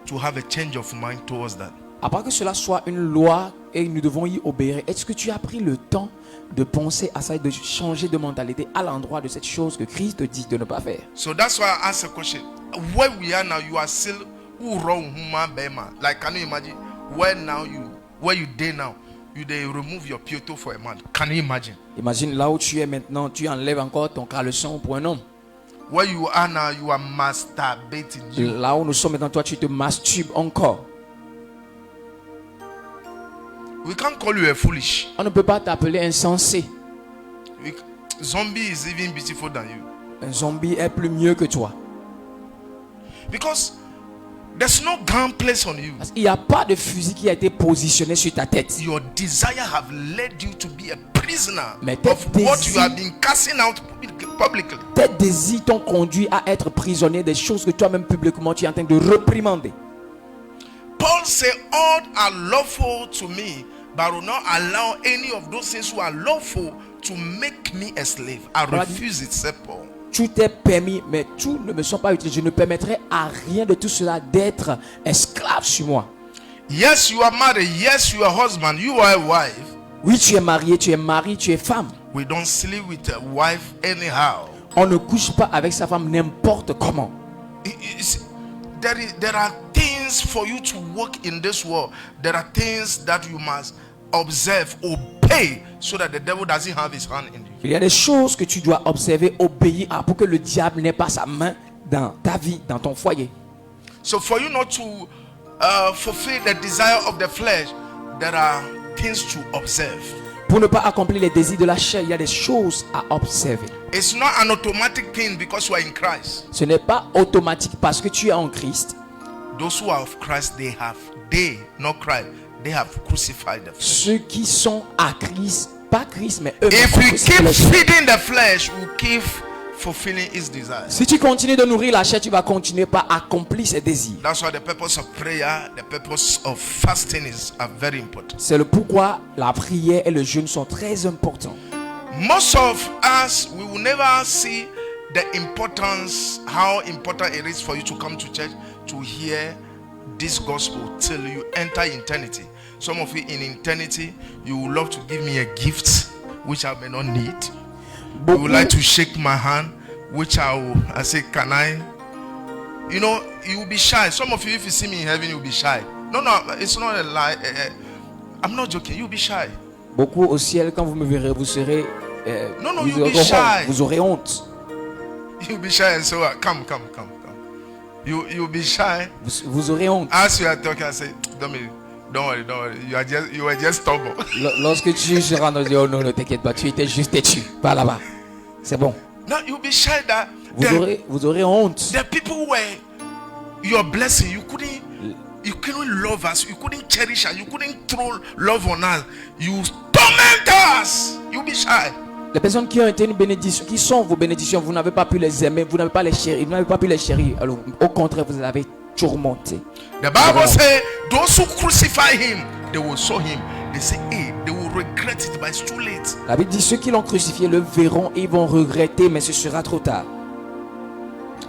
to have a change of mind towards that? à part que cela soit une loi et nous devons y obéir, est-ce que tu as pris le temps de penser à ça et de changer de mentalité à l'endroit de cette chose que Christ te dit de ne pas faire? So that's why I asked a question. Where we are now, you are still wrong human being. Like, can you imagine where you there now? They remove your pieto for a man. Can you imagine? Imagine là où tu es maintenant, tu enlèves encore ton caleçon pour un homme. Where you are now, you are masturbating. Là où nous sommes maintenant, toi tu te masturbes encore. We can't call you a foolish. On ne peut pas t'appeler insensé. Zombie is even beautiful than you. Un zombie est plus mieux que toi. Because there's no gun placed on you. Il n'y a pas de fusil qui a été positionné sur ta tête. Your desire have led you to be a prisoner Mais tes of what désirs- you have been casting out publicly. Tes désirs t'ont conduit à être prisonnier des choses que toi-même publiquement tu es en train de réprimander. Paul said, all are lawful to me, but I will not allow any of those things who are lawful to make me a slave. I refuse it, said Paul. Tout est permis, mais tout ne me sont pas utiles. Je ne permettrai à rien de tout cela d'être esclave sur moi. Yes, you are married. Yes, you are husband. You are a wife. Oui, tu es marié, tu es mari, tu es femme. We don't sleep with a wife anyhow. On ne couche pas avec sa femme n'importe comment. There are things for you to work in this world. There are things that you must observe, obey, so that the devil doesn't have his hand in you. Il y a des choses que tu dois observer, obéir à pour que le diable n'ait pas sa main dans ta vie, dans ton foyer. So for you not to fulfill the desire of the flesh, there are things to observe. Pour ne pas accomplir les désirs de la chair, il y a des choses à observer. It's not an automatic thing because you are in Christ. Ce n'est pas automatique parce que tu es en Christ. Those who are of Christ, not Christ, they have crucified the flesh. Ceux qui sont à Christ, pas Christ, mais eux. If we keep feeding the flesh, we keep fulfilling its desires. Si tu continues de nourrir la chair, tu vas continuer par accomplir ses désirs. That's why the purpose of prayer, the purpose of fasting are very important. C'est le pourquoi la prière et le jeûne sont très importants. Most of us, we will never see the importance, how important it is for you to come to church to hear this gospel till you enter eternity. Some of you in eternity, you would love to give me a gift which I may not need. You would like to shake my hand, which I say, can I? You know, you will be shy. Some of you, if you see me in heaven, you'll be shy. No, it's not a lie. I'm not joking. You'll be shy. Beaucoup au ciel, quand vous me verrez, vous serez. Vous aurez honte. You'll be shy and so come. You'll be shy. Vous aurez honte. As you are talking, I say, don't worry. You were just stubborn. Lorsque tu seras dans oh non, ne t'inquiète pas, tu étais juste têtu. Pas là-bas. C'est bon. No, you'll be shy that vous aurez honte. The people were your blessing. You couldn't love us. You couldn't cherish us. You couldn't throw love on us. You torment us. You'll be shy. Les personnes qui ont été une bénédiction, qui sont vos bénédictions, vous n'avez pas pu les aimer, vous n'avez pas les chérir, vous n'avez pas pu les chérir. Alors, au contraire, vous les avez tourmentés. The Bible says, those who crucify him, they will saw him. They say, hey, they will regret it, but it's too late. La Bible dit, ceux qui l'ont crucifié le verront et ils vont regretter, mais ce sera trop tard.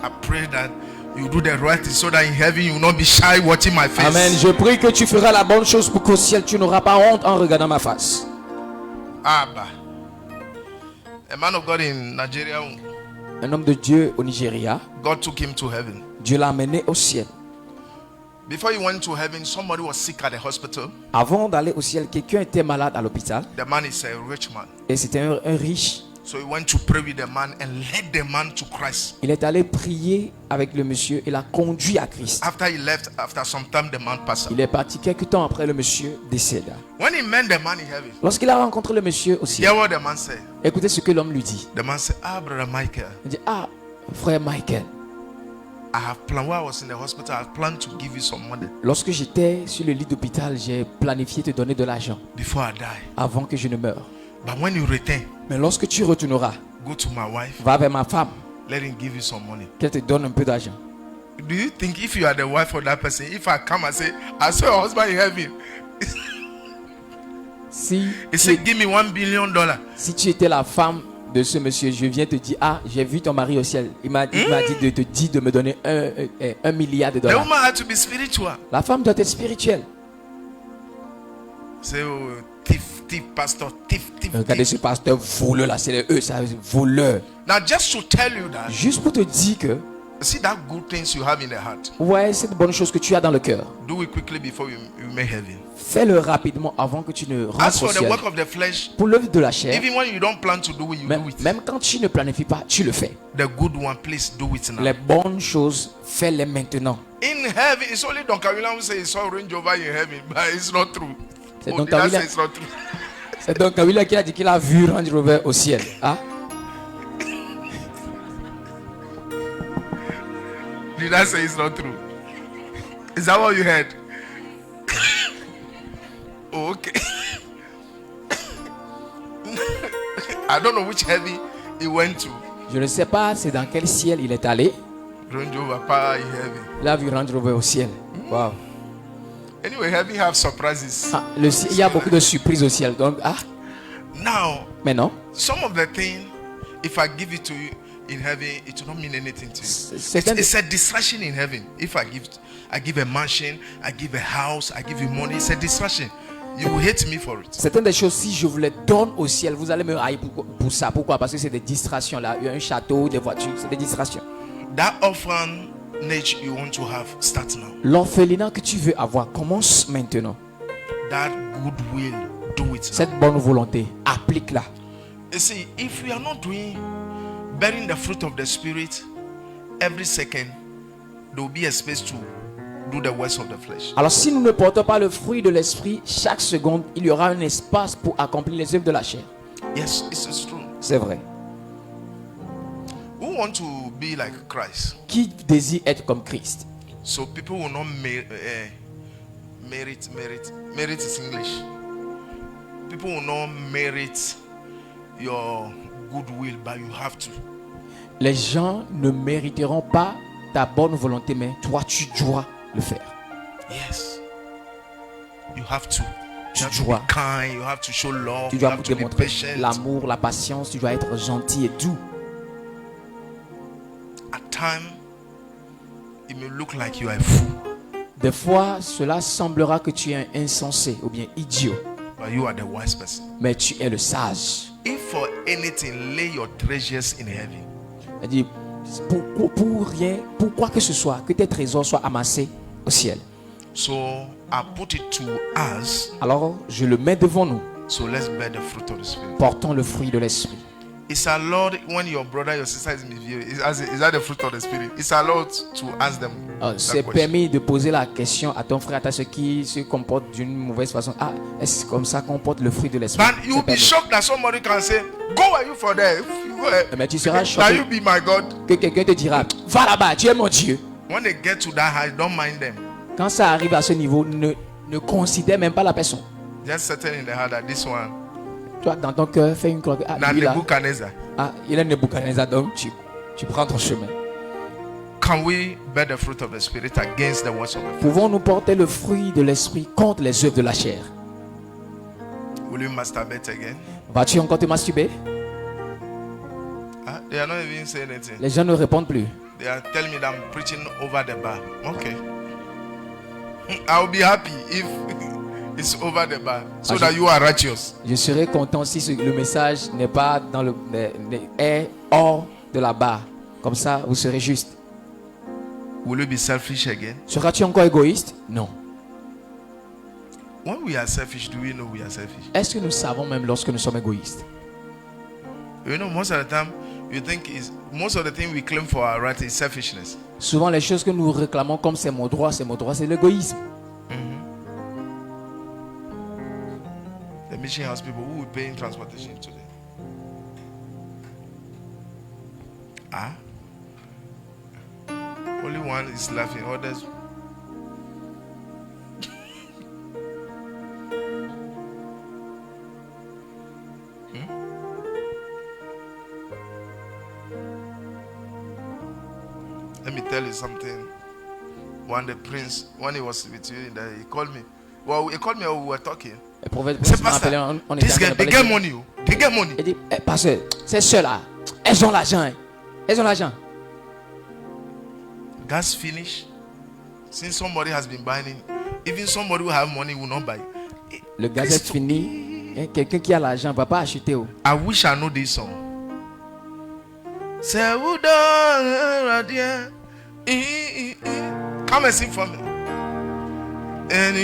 I pray that you do the right thing so that in heaven you will not be shy watching my face. Amen. Je prie que tu feras la bonne chose pour qu'au ciel tu n'auras pas honte en regardant ma face. Abba. A man of God in Nigeria. Un homme de Dieu au Nigeria. God took him to heaven. Dieu l'a amené au ciel. Before he went to heaven, somebody was sick at the hospital. Avant d'aller au ciel, quelqu'un était malade à l'hôpital. The man is a rich man. Et c'était un riche. So he went to pray with the man and led the man to Christ. Il est allé prier avec le monsieur et l'a conduit à Christ. After he left, after some time, the man passed. Il est parti quelques temps après, le monsieur décéda. When he met the man in heaven, lorsqu'il a rencontré le monsieur au ciel, hear what the man said. Écoutez ce que l'homme lui dit. The man said, brother Michael. Il dit, frère Michael. I have planned, while I was in the hospital, I have planned to give you some money. Lorsque j'étais sur le lit d'hôpital, j'ai planifié te donner de l'argent. Before I die. Avant que je ne meure. But when you return, mais lorsque tu retourneras, go to my wife. Va vers ma femme. Let him give you some money. Qu'elle te donne un peu d'argent. Do you think if you are the wife of that person, if I come and say, I saw your husband in heaven, he said, give me $1 billion. Si tu étais la femme de ce monsieur, je viens te dire, j'ai vu ton mari au ciel. Il m'a dit de te dire de me donner $1 milliard. The woman had to be spiritual. La femme doit être spirituelle. C'est thief, pastor, thief. Regardez ce pasteur voleur là, c'est eux, ça voleur. Now just to tell you that. Juste pour te dire que. See that good things you have in the heart. Ouais, c'est de bonnes choses que tu as dans le cœur. Do it quickly before you make heaven. Fais-le rapidement avant que tu ne rentres As for au ciel. the work of the flesh, pour l'œuvre de la chair, even when you don't plan to do it, you do it. Même quand tu ne planifies pas, tu le fais. The good one, please do it now. Les bonnes choses, fais-les maintenant. In heaven, it's only Don Camilla who says he saw Range Rover in heaven, but it's not true. C'est Don Camilla. C'est Don Camilla qui a dit qu'il a vu Range Rover au ciel. Did I say it's not true? Is that what you heard? Okay. I don't know which heaven he went to. Je ne sais pas c'est dans quel ciel il est allé. Range Rover, pas in heaven. Il a vu Range Rover au ciel. Wow. Anyway, heaven have surprises. Il y a beaucoup de surprises au ciel. Donc, Now, mais non. Some of the things, if I give it to you in heaven, it will not mean anything to you. It's a distraction in heaven. If I give a mansion, I give a house, I give you money, it's a distraction. You will hate me for it. Certaines des choses, si je vous les donne au ciel, vous allez me haïr pour ça. Pourquoi? Parce que c'est des distractions là. Il y a un château, des voitures, c'est des distractions. That orphanage you want to have, start now. L'orphelinat que tu veux avoir, commence maintenant. That goodwill, do it now. Cette bonne volonté, applique-la. You see, if we are not bearing the fruit of the Spirit, every second there will be a space to do the works of the flesh. Alors si nous ne portons pas le fruit de l'esprit, chaque seconde, il y aura un espace pour accomplir les œuvres de la chair. Yes, it's true. C'est vrai. Who want to be like Christ? Qui désire être comme Christ? So people will not merit is English. People will not merit your goodwill, but you have to. Les gens ne mériteront pas ta bonne volonté, mais toi tu dois le faire. Yes. You have to. Tu You dois. have to be kind, you have to show love, Tu you dois have to be démontrer patient. l'amour, la patience, tu dois être gentil et doux. time, it may look like you are a fool, Des fois, cela semblera que tu es un insensé ou bien idiot, but you are the wise person. mais tu es le sage. If for anything, lay your treasures in heaven. C'est-à-dire, pour rien, pour quoi que ce soit, que tes trésors soient amassés au ciel. So I put it to us. Alors, je le mets devant nous. So let's bear the fruit of the Spirit. Portons le fruit de l'esprit. It's allowed when your brother, your sister is misbehaving. Is that the fruit of the Spirit? It's allowed to ask them. C'est permis de poser la question à ton frère, à ta soeur qui se comporte d'une mauvaise façon. Ah, est-ce comme ça qu'on porte le fruit de l'esprit? But you'll be shocked that somebody can say, "Go where you for there." Mais tu seras Now choqué you be my God. que quelqu'un te dira, va là-bas, tu es mon Dieu. When they get to that high, don't mind them. Quand ça arrive à ce niveau, ne considère même pas la personne. Just settle in the heart that this one, Toi, dans ton cœur, fais une cloque. Ah, lui, là, Nebuchadnezzar. ah, il est Nebuchadnezzar, donc tu prends ton chemin. Can we bear the fruit of the Spirit against the works of the flesh? Pouvons-nous porter le fruit de l'esprit contre les œuvres de la chair? Will you masturbate again? Vas-tu encore te masturber? They are not even saying anything. Les gens ne répondent plus. They are telling me that I'm preaching over the bar. Okay. I'll be happy if it's over the bar, so that you are righteous. Je serai content si le message n'est pas dans est hors de la barre. Comme ça, vous serez juste. Will you be selfish again? Seras-tu encore égoïste? Non. When we are selfish, do we know we are selfish? Est-ce que nous savons même lorsque nous sommes égoïstes? You know, most of the time, you think most of the thing we claim for our right is selfishness. Souvent, les choses que nous réclamons comme c'est mon droit, c'est l'égoïsme. The mission house people who will pay in transportation today. Only one is laughing, others. Let me tell you something. One the prince, when he was with you, he called me. Well, he called me while we were talking. Le prophète C'est m'a pas appelé, ça. on était This en train guy, de they parler get de- money. They get money. Il dit, pasteur, ces ceux-là, elles ont l'argent. Hein. Elles ont l'argent. Gas finish. Since somebody has been buying it, even somebody who have money will not buy. Le gaz est fini. Hein, quelqu'un qui a l'argent ne va pas acheter. Oh. I wish I know this song. Say, who done right there? Come and sing for me. And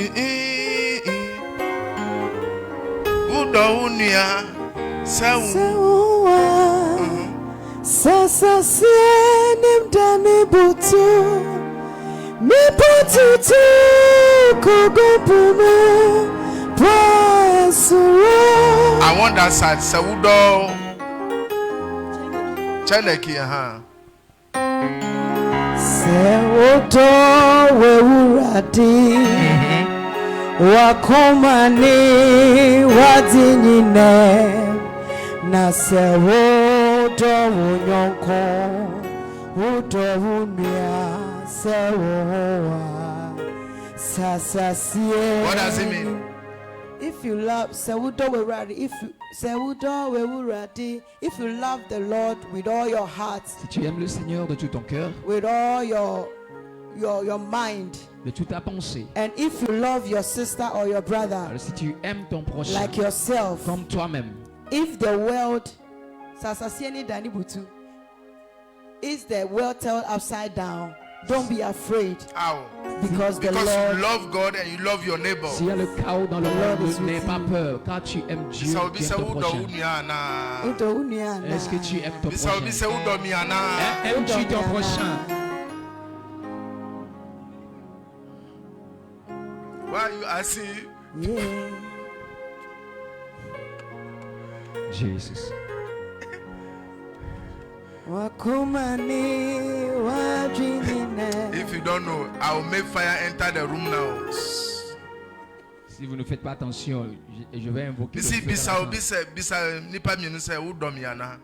who done near? Sasa sienim dani butu mi butu tu kugupumu pasuro. I want that side. Say, who done? Cheneki, Sewodo wewuradi wakomani wadinyine na sewodo wunyonko udo wunya sewowa sasasie. What does it mean? If you love Sewodo wewuradi, if you love the Lord with all your heart, Si tu aimes le Seigneur de tout ton cœur, with all your mind, de toute ta pensée, and if you love your sister or your brother alors si tu aimes ton prochain like yourself, comme toi-même, if the world sasasieni dani butu is the world turned upside down, don't be afraid, How? because the Because Lord you love God and you love your neighbor. s'il y a le chaos dans le Lord is monde, n'aie with pas you. peur, car tu aimes Dieu, Bisa tu obi se aimes ton udo prochain. uniana. Udo uniana. Est-ce que tu aimes ton Bisa obi se prochain? udo miana. Aimes-tu ton prochain? Why are you asking? Yeah. Jesus. Wakumani wajinine. If you don't know, I will make fire enter the room now. Si vous ne faites pas attention, je vais invoquer. Bisi le feu bisa dans la obi chambre. se bisa nipa mienu se udo miana.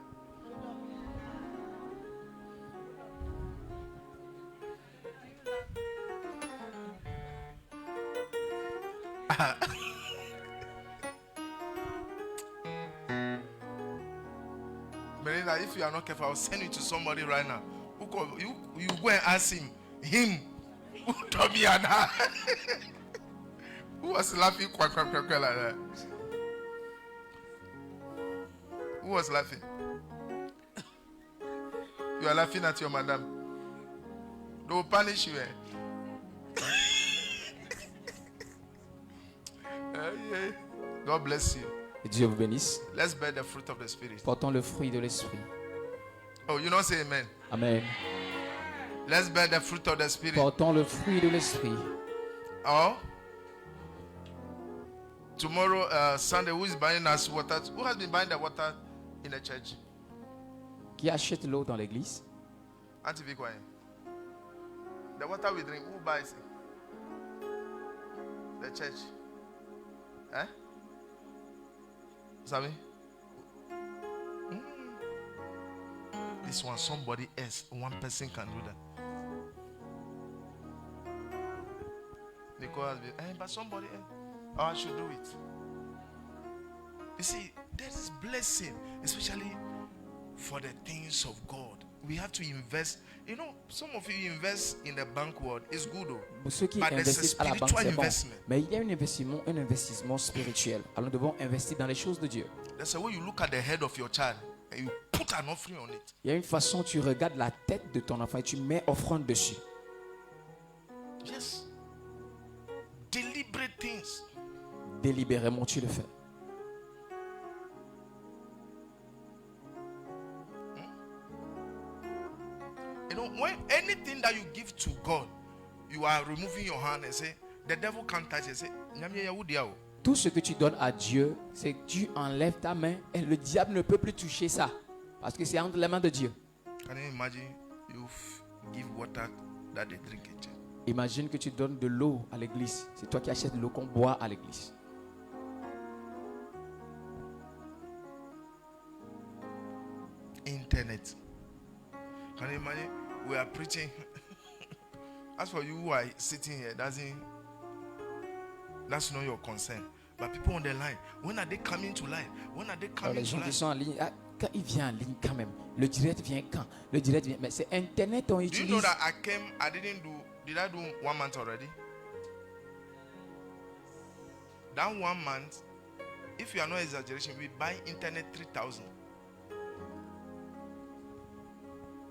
Melinda, if you are not careful, I will send you to somebody right now who you go and ask him. Him. Who told me Anna? Who was laughing quack like that? Who was laughing? You are laughing at your madam. They will punish you. Yeah. God bless you. Que Dieu vous bénisse. Let's bear the fruit of the Spirit. Portons le fruit de l'esprit. Oh, you don't say amen. Amen. Let's bear the fruit of the Spirit. Portons le fruit de l'esprit. Oh, tomorrow, Sunday, who is buying us water? Who has been buying the water in the church? Qui achète l'eau dans l'église? Auntie, be quiet. The water we drink, who buys it? The church. Eh? Sabi? This one, somebody else, one person can do that. Because, but somebody else, oh, I should do it. You see, there is blessing, especially for the things of God. We have to invest. You know, some of you invest in the bank world. It's good though. Pour ceux qui But there's a investissent à la banque, spiritual c'est bon. investment. Mais il y a un investissement spirituel. Alors nous devons investir dans les choses de Dieu. That's the way you look at the head of your child and you put an offering on it. Il y a une façon, tu regardes la tête de ton enfant et tu mets offrande dessus. Yes. Deliberate things. Délibérément, tu le fais. You know, when anything that you give to God, you are removing your hand and say, the devil can't touch it. Say, tout ce que tu donnes à Dieu, c'est que tu enlèves ta main et le diable ne peut plus toucher ça. Parce que c'est entre les mains de Dieu. Can you imagine you give water that they drink in church? Imagine que tu donnes de l'eau à l'église. C'est toi qui achètes l'eau qu'on boit à l'église. Internet. Can you imagine? We are preaching. As for you who are sitting here, that's not your concern. But people on the line, when are they coming to life? When are they coming Les gens to qui life? sont en ligne, quand il vient en ligne quand même, le direct vient quand? Le direct vient, mais c'est Internet on Do you utilise. know that did I do 1 month already? That 1 month, if you are not exaggeration, we buy internet 3,000.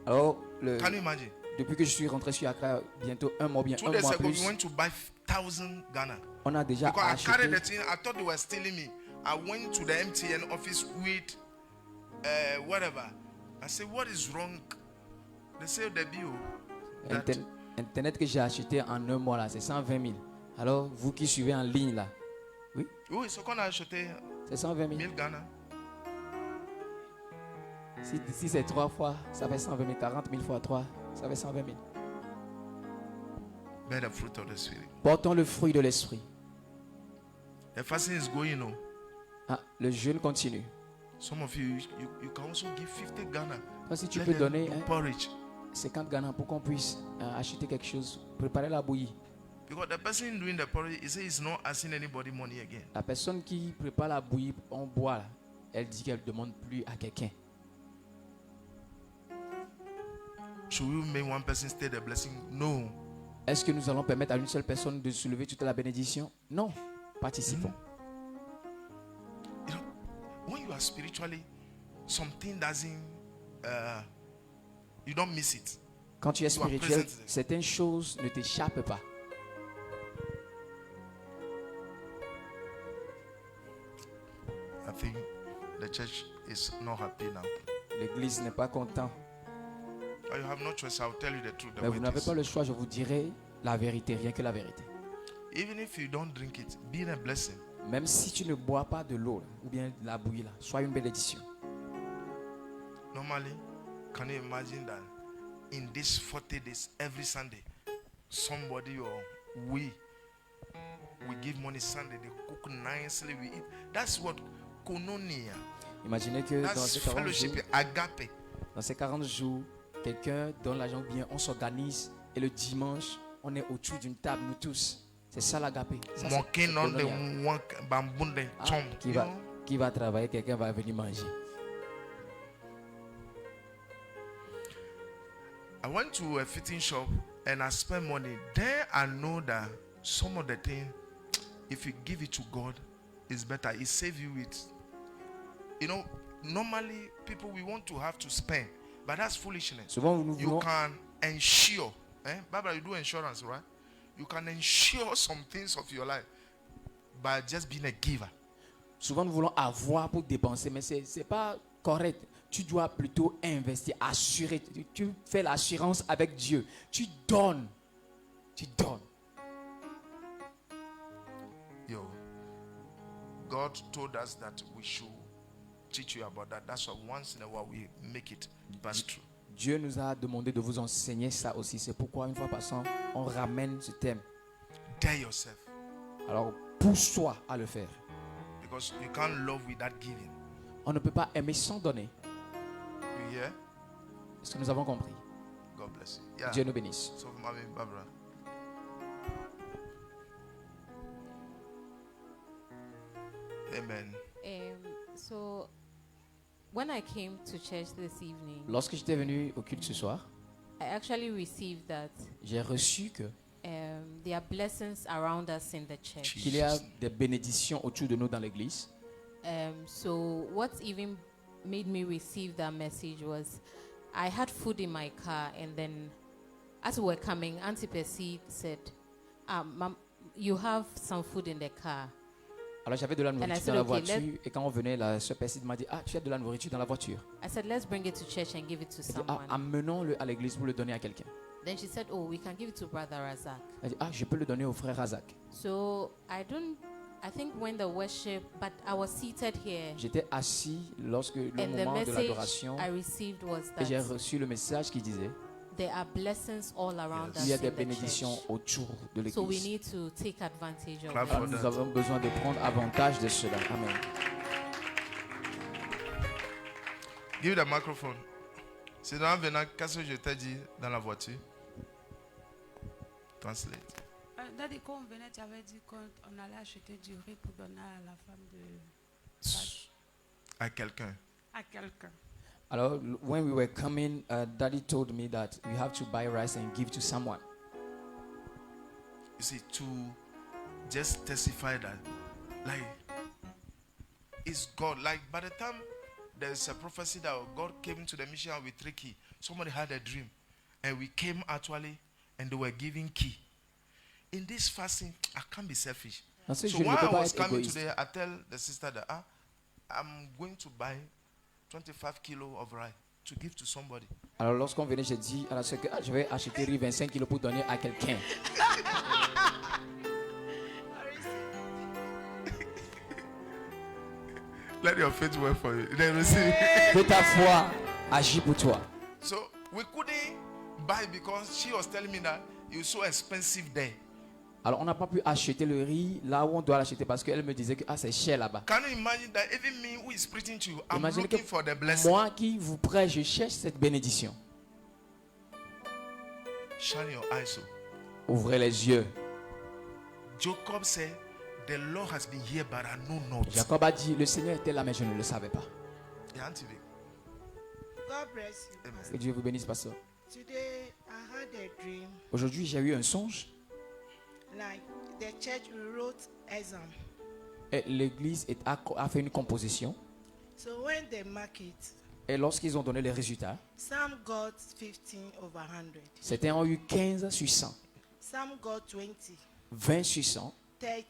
Alors, Can you imagine? depuis que je suis rentré sur Accra, bientôt un mois, bien 2 un days mois ago, plus, we went to buy 1,000 Ghana. on a déjà Because I carried the acheté. thing, I thought they were stealing me. I went to the MTN office with whatever. I said, what is wrong? They say the bill. Internet que j'ai acheté en un mois là, c'est 120 000. Alors, vous qui suivez en ligne là, oui, Oui, ce qu'on a acheté, c'est 120 000. 1000 Ghana. Si c'est 3 fois, ça fait 120 000. 40 000 fois 3, ça fait 120 000. Bear the fruit of the Spirit. Portons le fruit de l'esprit. The fasting is going on. Ah, le jeûne continue. Some of you can also give 50 Ghana. Parce que tu Let peux them donner do porridge. 50 Ghana pour qu'on puisse acheter quelque chose, préparer la bouillie. Because the person doing the porridge, he says he's not asking anybody money again. La personne qui prépare la bouillie, on boit là, elle dit qu'elle ne demande plus à quelqu'un. Should we make one person stay the blessing? No. Est-ce que nous allons permettre à une seule personne de soulever toute la bénédiction? Non. Participons. You know, when you are spiritually, something doesn't, you don't miss it. Quand tu es You are spirituel, present there. certaines choses ne t'échappent pas. I think the church is not happy now. L'église n'est pas contente. But you have no choice. I'll tell you the truth. The Mais way vous it n'avez is. pas le choix, je vous dirai la vérité, rien que la vérité. Even if you don't drink it, be a blessing. Même si tu ne bois pas de l'eau là, ou bien de la bouillie là, sois une bénédiction. Normally, can you imagine that in these 40 days, every Sunday, somebody or we give money Sunday, they cook nicely, we eat. That's what koinonia. Imaginez que dans That's ces 40 jours, fellowship, agape. dans ces 40 jours, quelqu'un donne l'argent bien, on s'organise et le dimanche, on est autour d'une table, nous tous. C'est ça l'agapé. Ça, c'est Walking on the koinonia. walk, bambunde, Ah, chom. qui va travailler, quelqu'un va venir manger. I went to a fitting shop and I spent money. Then I know that some of the things, if you give it to God, it's better. It saves you it. You know, normally people we want to have to spend, but that's foolishness. Souvent, nous You voulons, can ensure. Barbara, you do insurance, right? You can ensure some things of your life by just being a giver. souvent, nous voulons avoir pour dépenser, mais ce n'est pas correct. Tu dois plutôt investir, assurer. Tu fais l'assurance avec Dieu. Tu donnes. Tu donnes. Yo, God told us that we should teach you about that. That's why once in a while we make it pass through. Dieu nous a demandé de vous enseigner ça aussi. C'est pourquoi une fois par an, on ramène ce thème. Dare yourself. Alors, pousse-toi à le faire. Because you can't love without giving. On ne peut pas aimer sans donner. You hear? Est-ce que nous avons compris? God bless you. Yeah. Dieu nous bénisse. So, Mommy, Barbara. Amen. So, when I came to church this evening, Lorsque j'étais venu au culte ce soir, I actually received that j'ai reçu que there are blessings around us in the church. qu'il y a des bénédictions autour de nous dans l'église. So, what even made me receive that message was I had food in my car, and then as we were coming, Auntie Percy said, Mom, you have some food in the car. Alors j'avais de la I nourriture said, dans la okay, voiture et quand on venait, la sœur Percy m'a dit, ah, tu as de la nourriture dans la voiture. I said, let's bring it to church and give it to Elle dit, ah, someone. amenons-le à l'église pour le donner à quelqu'un. Then she said, oh, we can give it to Brother Razak. Elle dit, ah, je peux le donner au frère Razak. So I think when the worship, but I was seated here, J'étais assis lorsque le and the moment de message l'adoration I received was et j'ai that reçu le message qui disait, there are blessings all around il y a us des in the bénédictions church. autour de So we l'église. need to take advantage of Clap it. for Alors, nous that. avons besoin de prendre avantage de cela. Amen. Give the microphone. C'est dans venant, qu'est-ce que je t'ai dit dans la voiture? Translate. Daddy, quand on venait, tu avais dit qu'on allait acheter du riz pour donner à la femme de À quelqu'un. à quelqu'un. Alors, when we were coming, Daddy told me that we have to buy rice and give to someone. You see, to just testify that, like, it's God. Like, by the time there's a prophecy that God came to the mission with 3 keys, somebody had a dream, and we came actually, and they were giving key. In this fasting, I can't be selfish. Dans ce So jeu, je ne while peux I pas was être coming égoïste. today, I tell the sister that I'm going to buy 25 kilos of rice to give to somebody. Alors, lorsqu'on venait, j'ai dit à la sœur que ah, je vais acheter riz 25 kilos pour donner à quelqu'un. Let your faith work for you. Then receive. Que ta foi agit pour toi. So we couldn't buy because she was telling me that it was so expensive there. Alors, on n'a pas pu acheter le riz là où on doit l'acheter parce qu'elle me disait que ah, c'est cher là-bas. Can you imagine that even me who is preaching to you, I'm Imaginez looking que for the blessing. moi qui vous prêche, je cherche cette bénédiction. Shine your eyes. So Ouvrez les yeux. Jacob said, the Lord has been here, but I know not. Jacob a dit, le Seigneur était là, mais je ne le savais pas. Yeah, Auntie Vic. God bless you. Amen. Que Dieu vous bénisse, pasteur. Today I had a dream Aujourd'hui, j'ai eu un songe. like the church wrote exam. Et l'église a fait une composition. So when they mark it, Et lorsqu'ils ont donné les résultats, some got 15 over 100. certains ont eu 15 sur 100, Some got 20, 20 sur 100, 30.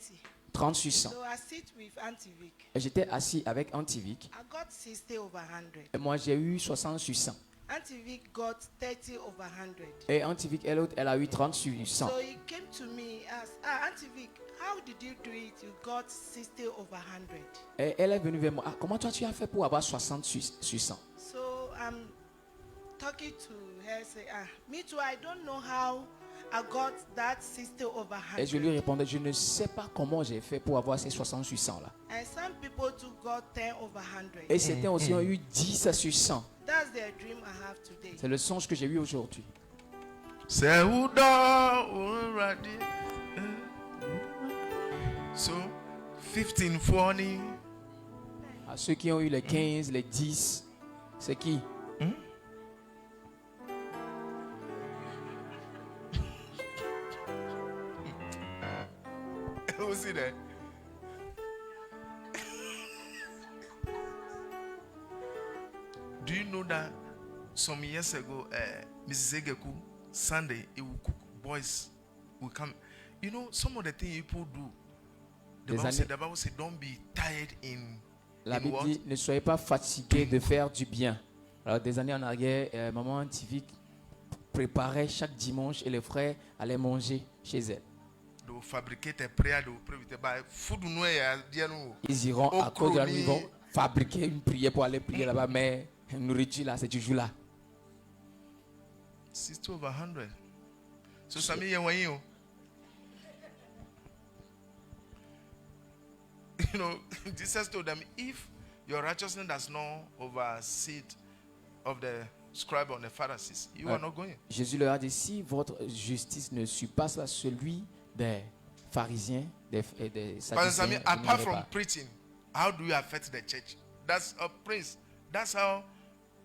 30 sur 100. So I sit with Auntie Vic. Et j'étais assis avec Antivic. I got 60 over 100. Et moi, j'ai eu 60 sur 100. Auntie Vic got 30 over 100. Et Antivic, elle a eu 30 sur 100. So he came to me asked, Auntie Vic, how did you do it? You got 60 over 100. Et elle est venue vers moi. Ah, comment toi tu as fait pour avoir 60 sur 100? So I'm talking to her, say, me too, I don't know how I got that 60 over 100. Et je lui répondais, je ne sais pas comment j'ai fait pour avoir ces 60 sur 100 là. And some people too got 10 over 100. Et certains aussi ont eu 10 sur 100. That's the dream I have today. C'est le songe que j'ai eu aujourd'hui. Say who already. So 15 funny. À ceux qui ont eu les 15, les 10, c'est qui? Who's see there? Do you know that some years ago, Mrs. Egeku, Sunday, it will cook, boys will come. You know, some of the things people do, the Bible says, don't be tired in La Bible dit, ne soyez pas fatigués de faire du bien. Alors, des années en arrière, maman Tivik préparait chaque dimanche et les frères allaient manger chez elle. Ils iront à cause de la nuit, ils vont fabriquer une prière pour aller prier là-bas, mais la nourriture là, c'est toujours là. 60 over 100. So, Sami, you know, Jesus told them, if your righteousness does not oversee of the scribe and the Pharisees, you are not going. Jésus leur a dit, si votre justice ne surpasse pas celui des pharisiens, des sadducéens, apart from preaching, how do you affect the church? That's a prince. That's how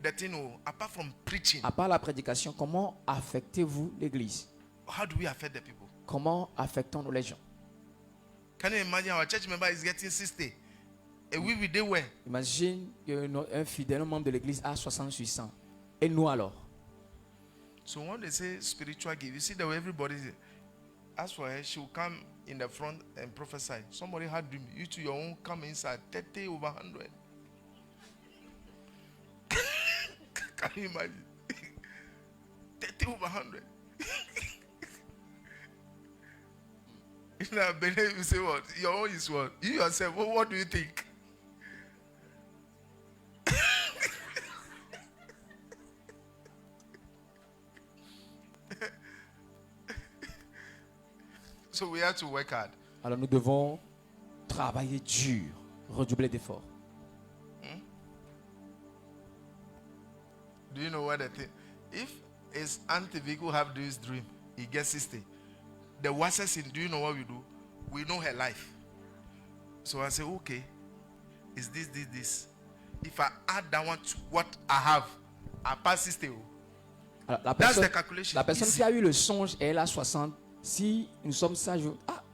the thing will, apart from preaching. À part la prédication, comment affectez-vous l'église? How do we affect the people? Comment affectons-nous les gens? Can you imagine our church member is getting 60? And we will do well. Imagine qu'un fidèle, un membre de l'église a 60 sur 100. Et nous alors? So when they say spiritual gift, you see that everybody, as for her, she will come in the front and prophesy. Somebody had dream. You to your own come inside 30 over 100. Can you imagine? 30 over 100. You know, you say what? Your own is what? You yourself, what do you think? So we have to work hard. Alors nous devons travailler dur, redoubler d'efforts. Do you know what the thing? If his Auntie Vico have this dream, he gets 60. The worst in, do you know what we do? We know her life. So I say, okay, is this. If I add that one to what I have, I pass 60. Alors, That's the calculation. La personne qui a eu le songe, elle a 60. Si nous sommes sages,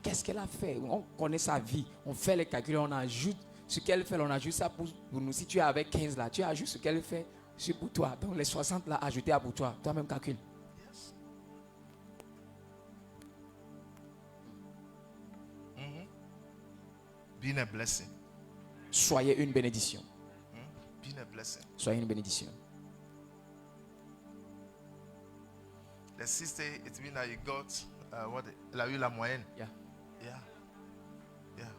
qu'est-ce qu'elle a fait? On connaît sa vie. On fait les calculs, on ajoute ce qu'elle fait, on ajoute ça pour nous. Si tu es avec 15 là, tu ajoutes ce qu'elle fait, c'est pour toi. Donc les 60 là, ajoutés à pour toi. Toi-même calcule. Yes. Being a blessing. Soyez une bénédiction. Being a blessing. Soyez une bénédiction. The sister, it's been that you got what? La moyenne. Yeah. Yeah. Yeah.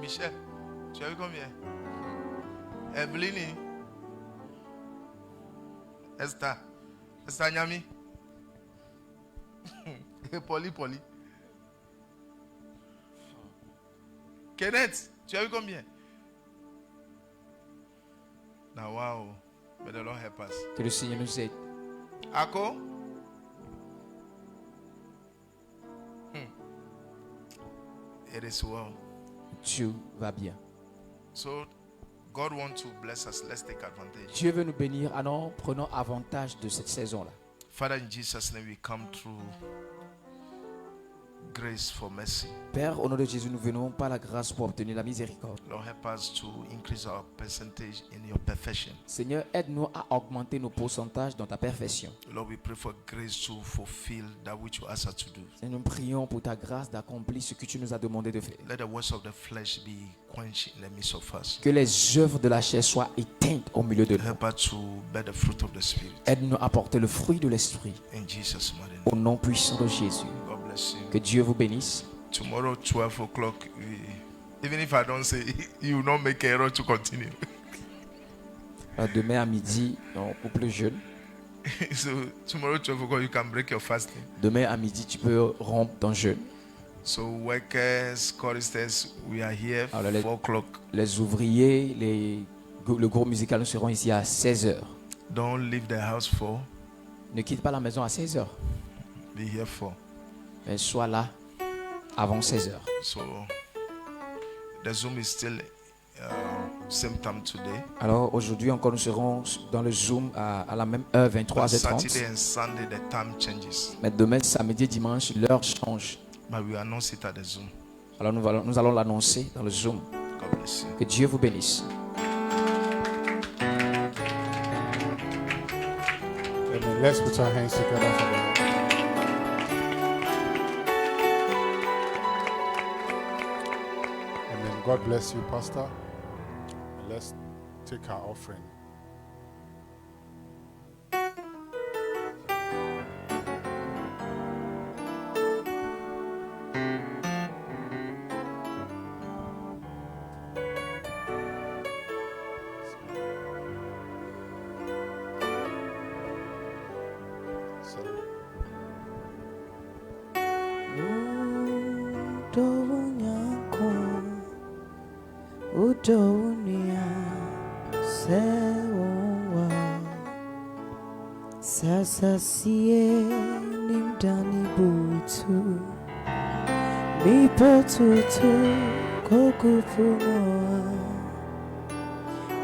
Michel, tu as vu combien? Evelyn. Esther Nyami. Polly. Kenneth, tu as vu combien? Now, wow. May the Lord help us. Que le Seigneur nous aide. Ako? It is well. Dieu va bien. So, God wants to bless us. Let's take advantage. Dieu veut nous bénir. Alors, prenons avantage de cette saison-là. Father, in Jesus' name, we come through grace for mercy. Père, au nom de Jésus, nous venons par la grâce pour obtenir la miséricorde. Lord, help us to increase our percentage in your perfection. Seigneur, aide-nous à augmenter nos pourcentages dans ta perfection. Lord, we pray for grace to fulfill that which you ask us to do. Et nous prions pour ta grâce d'accomplir ce que tu nous as demandé de faire. Let the works of the flesh be quenched in the midst of us. Que les œuvres de la chair soient éteintes au milieu de nous. Help us to bear the fruit of the Spirit. Aide-nous à porter le fruit de l'esprit. In Jesus' mighty name. Au nom puissant de Jésus. God bless you. Que Dieu vous bénisse. Tomorrow, 12 o'clock, even if I don't say, you will not make error to continue. Demain à midi, on coupe le jeûne. So, tomorrow, 12 o'clock, you can break your fasting. Demain à midi, tu peux rompre ton jeûne. So, workers, choristers, we are here 4 o'clock. Les ouvriers, le groupe musical, nous serons ici à 16h. Don't leave the house for. Ne quitte pas la maison à 16h. Be here for. Mais sois là avant 16h. So, the Zoom is still same time today. Alors aujourd'hui encore nous serons dans le Zoom à la même heure, But 23h30. Saturday and Sunday, the time changes. Mais demain, samedi et dimanche, l'heure change. But we announce it at the Zoom. Alors nous allons l'annoncer dans le Zoom. God bless you. Que Dieu vous bénisse. Amen. Let's put our hands together for the Lord. Amen. God bless you, Pastor. Let's take our offering. Udonia sewa sasa sie nimdani butu mipotutu kokufumoa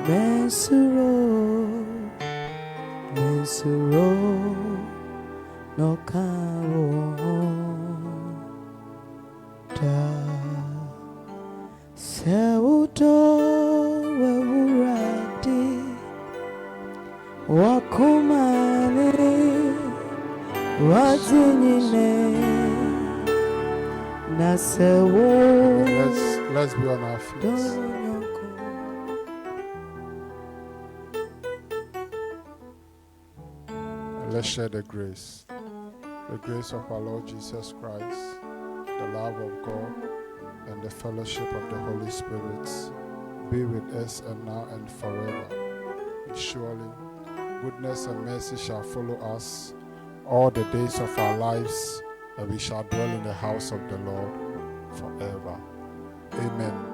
mensuro no kawo da Seuto wewurade wakumane wazinyine na sewo. Let's be on our feet. Let's share the grace. The grace of our Lord Jesus Christ, the love of God, and the fellowship of the Holy Spirit be with us and now and forever. And surely goodness and mercy shall follow us all the days of our lives, and we shall dwell in the house of the Lord forever. Amen.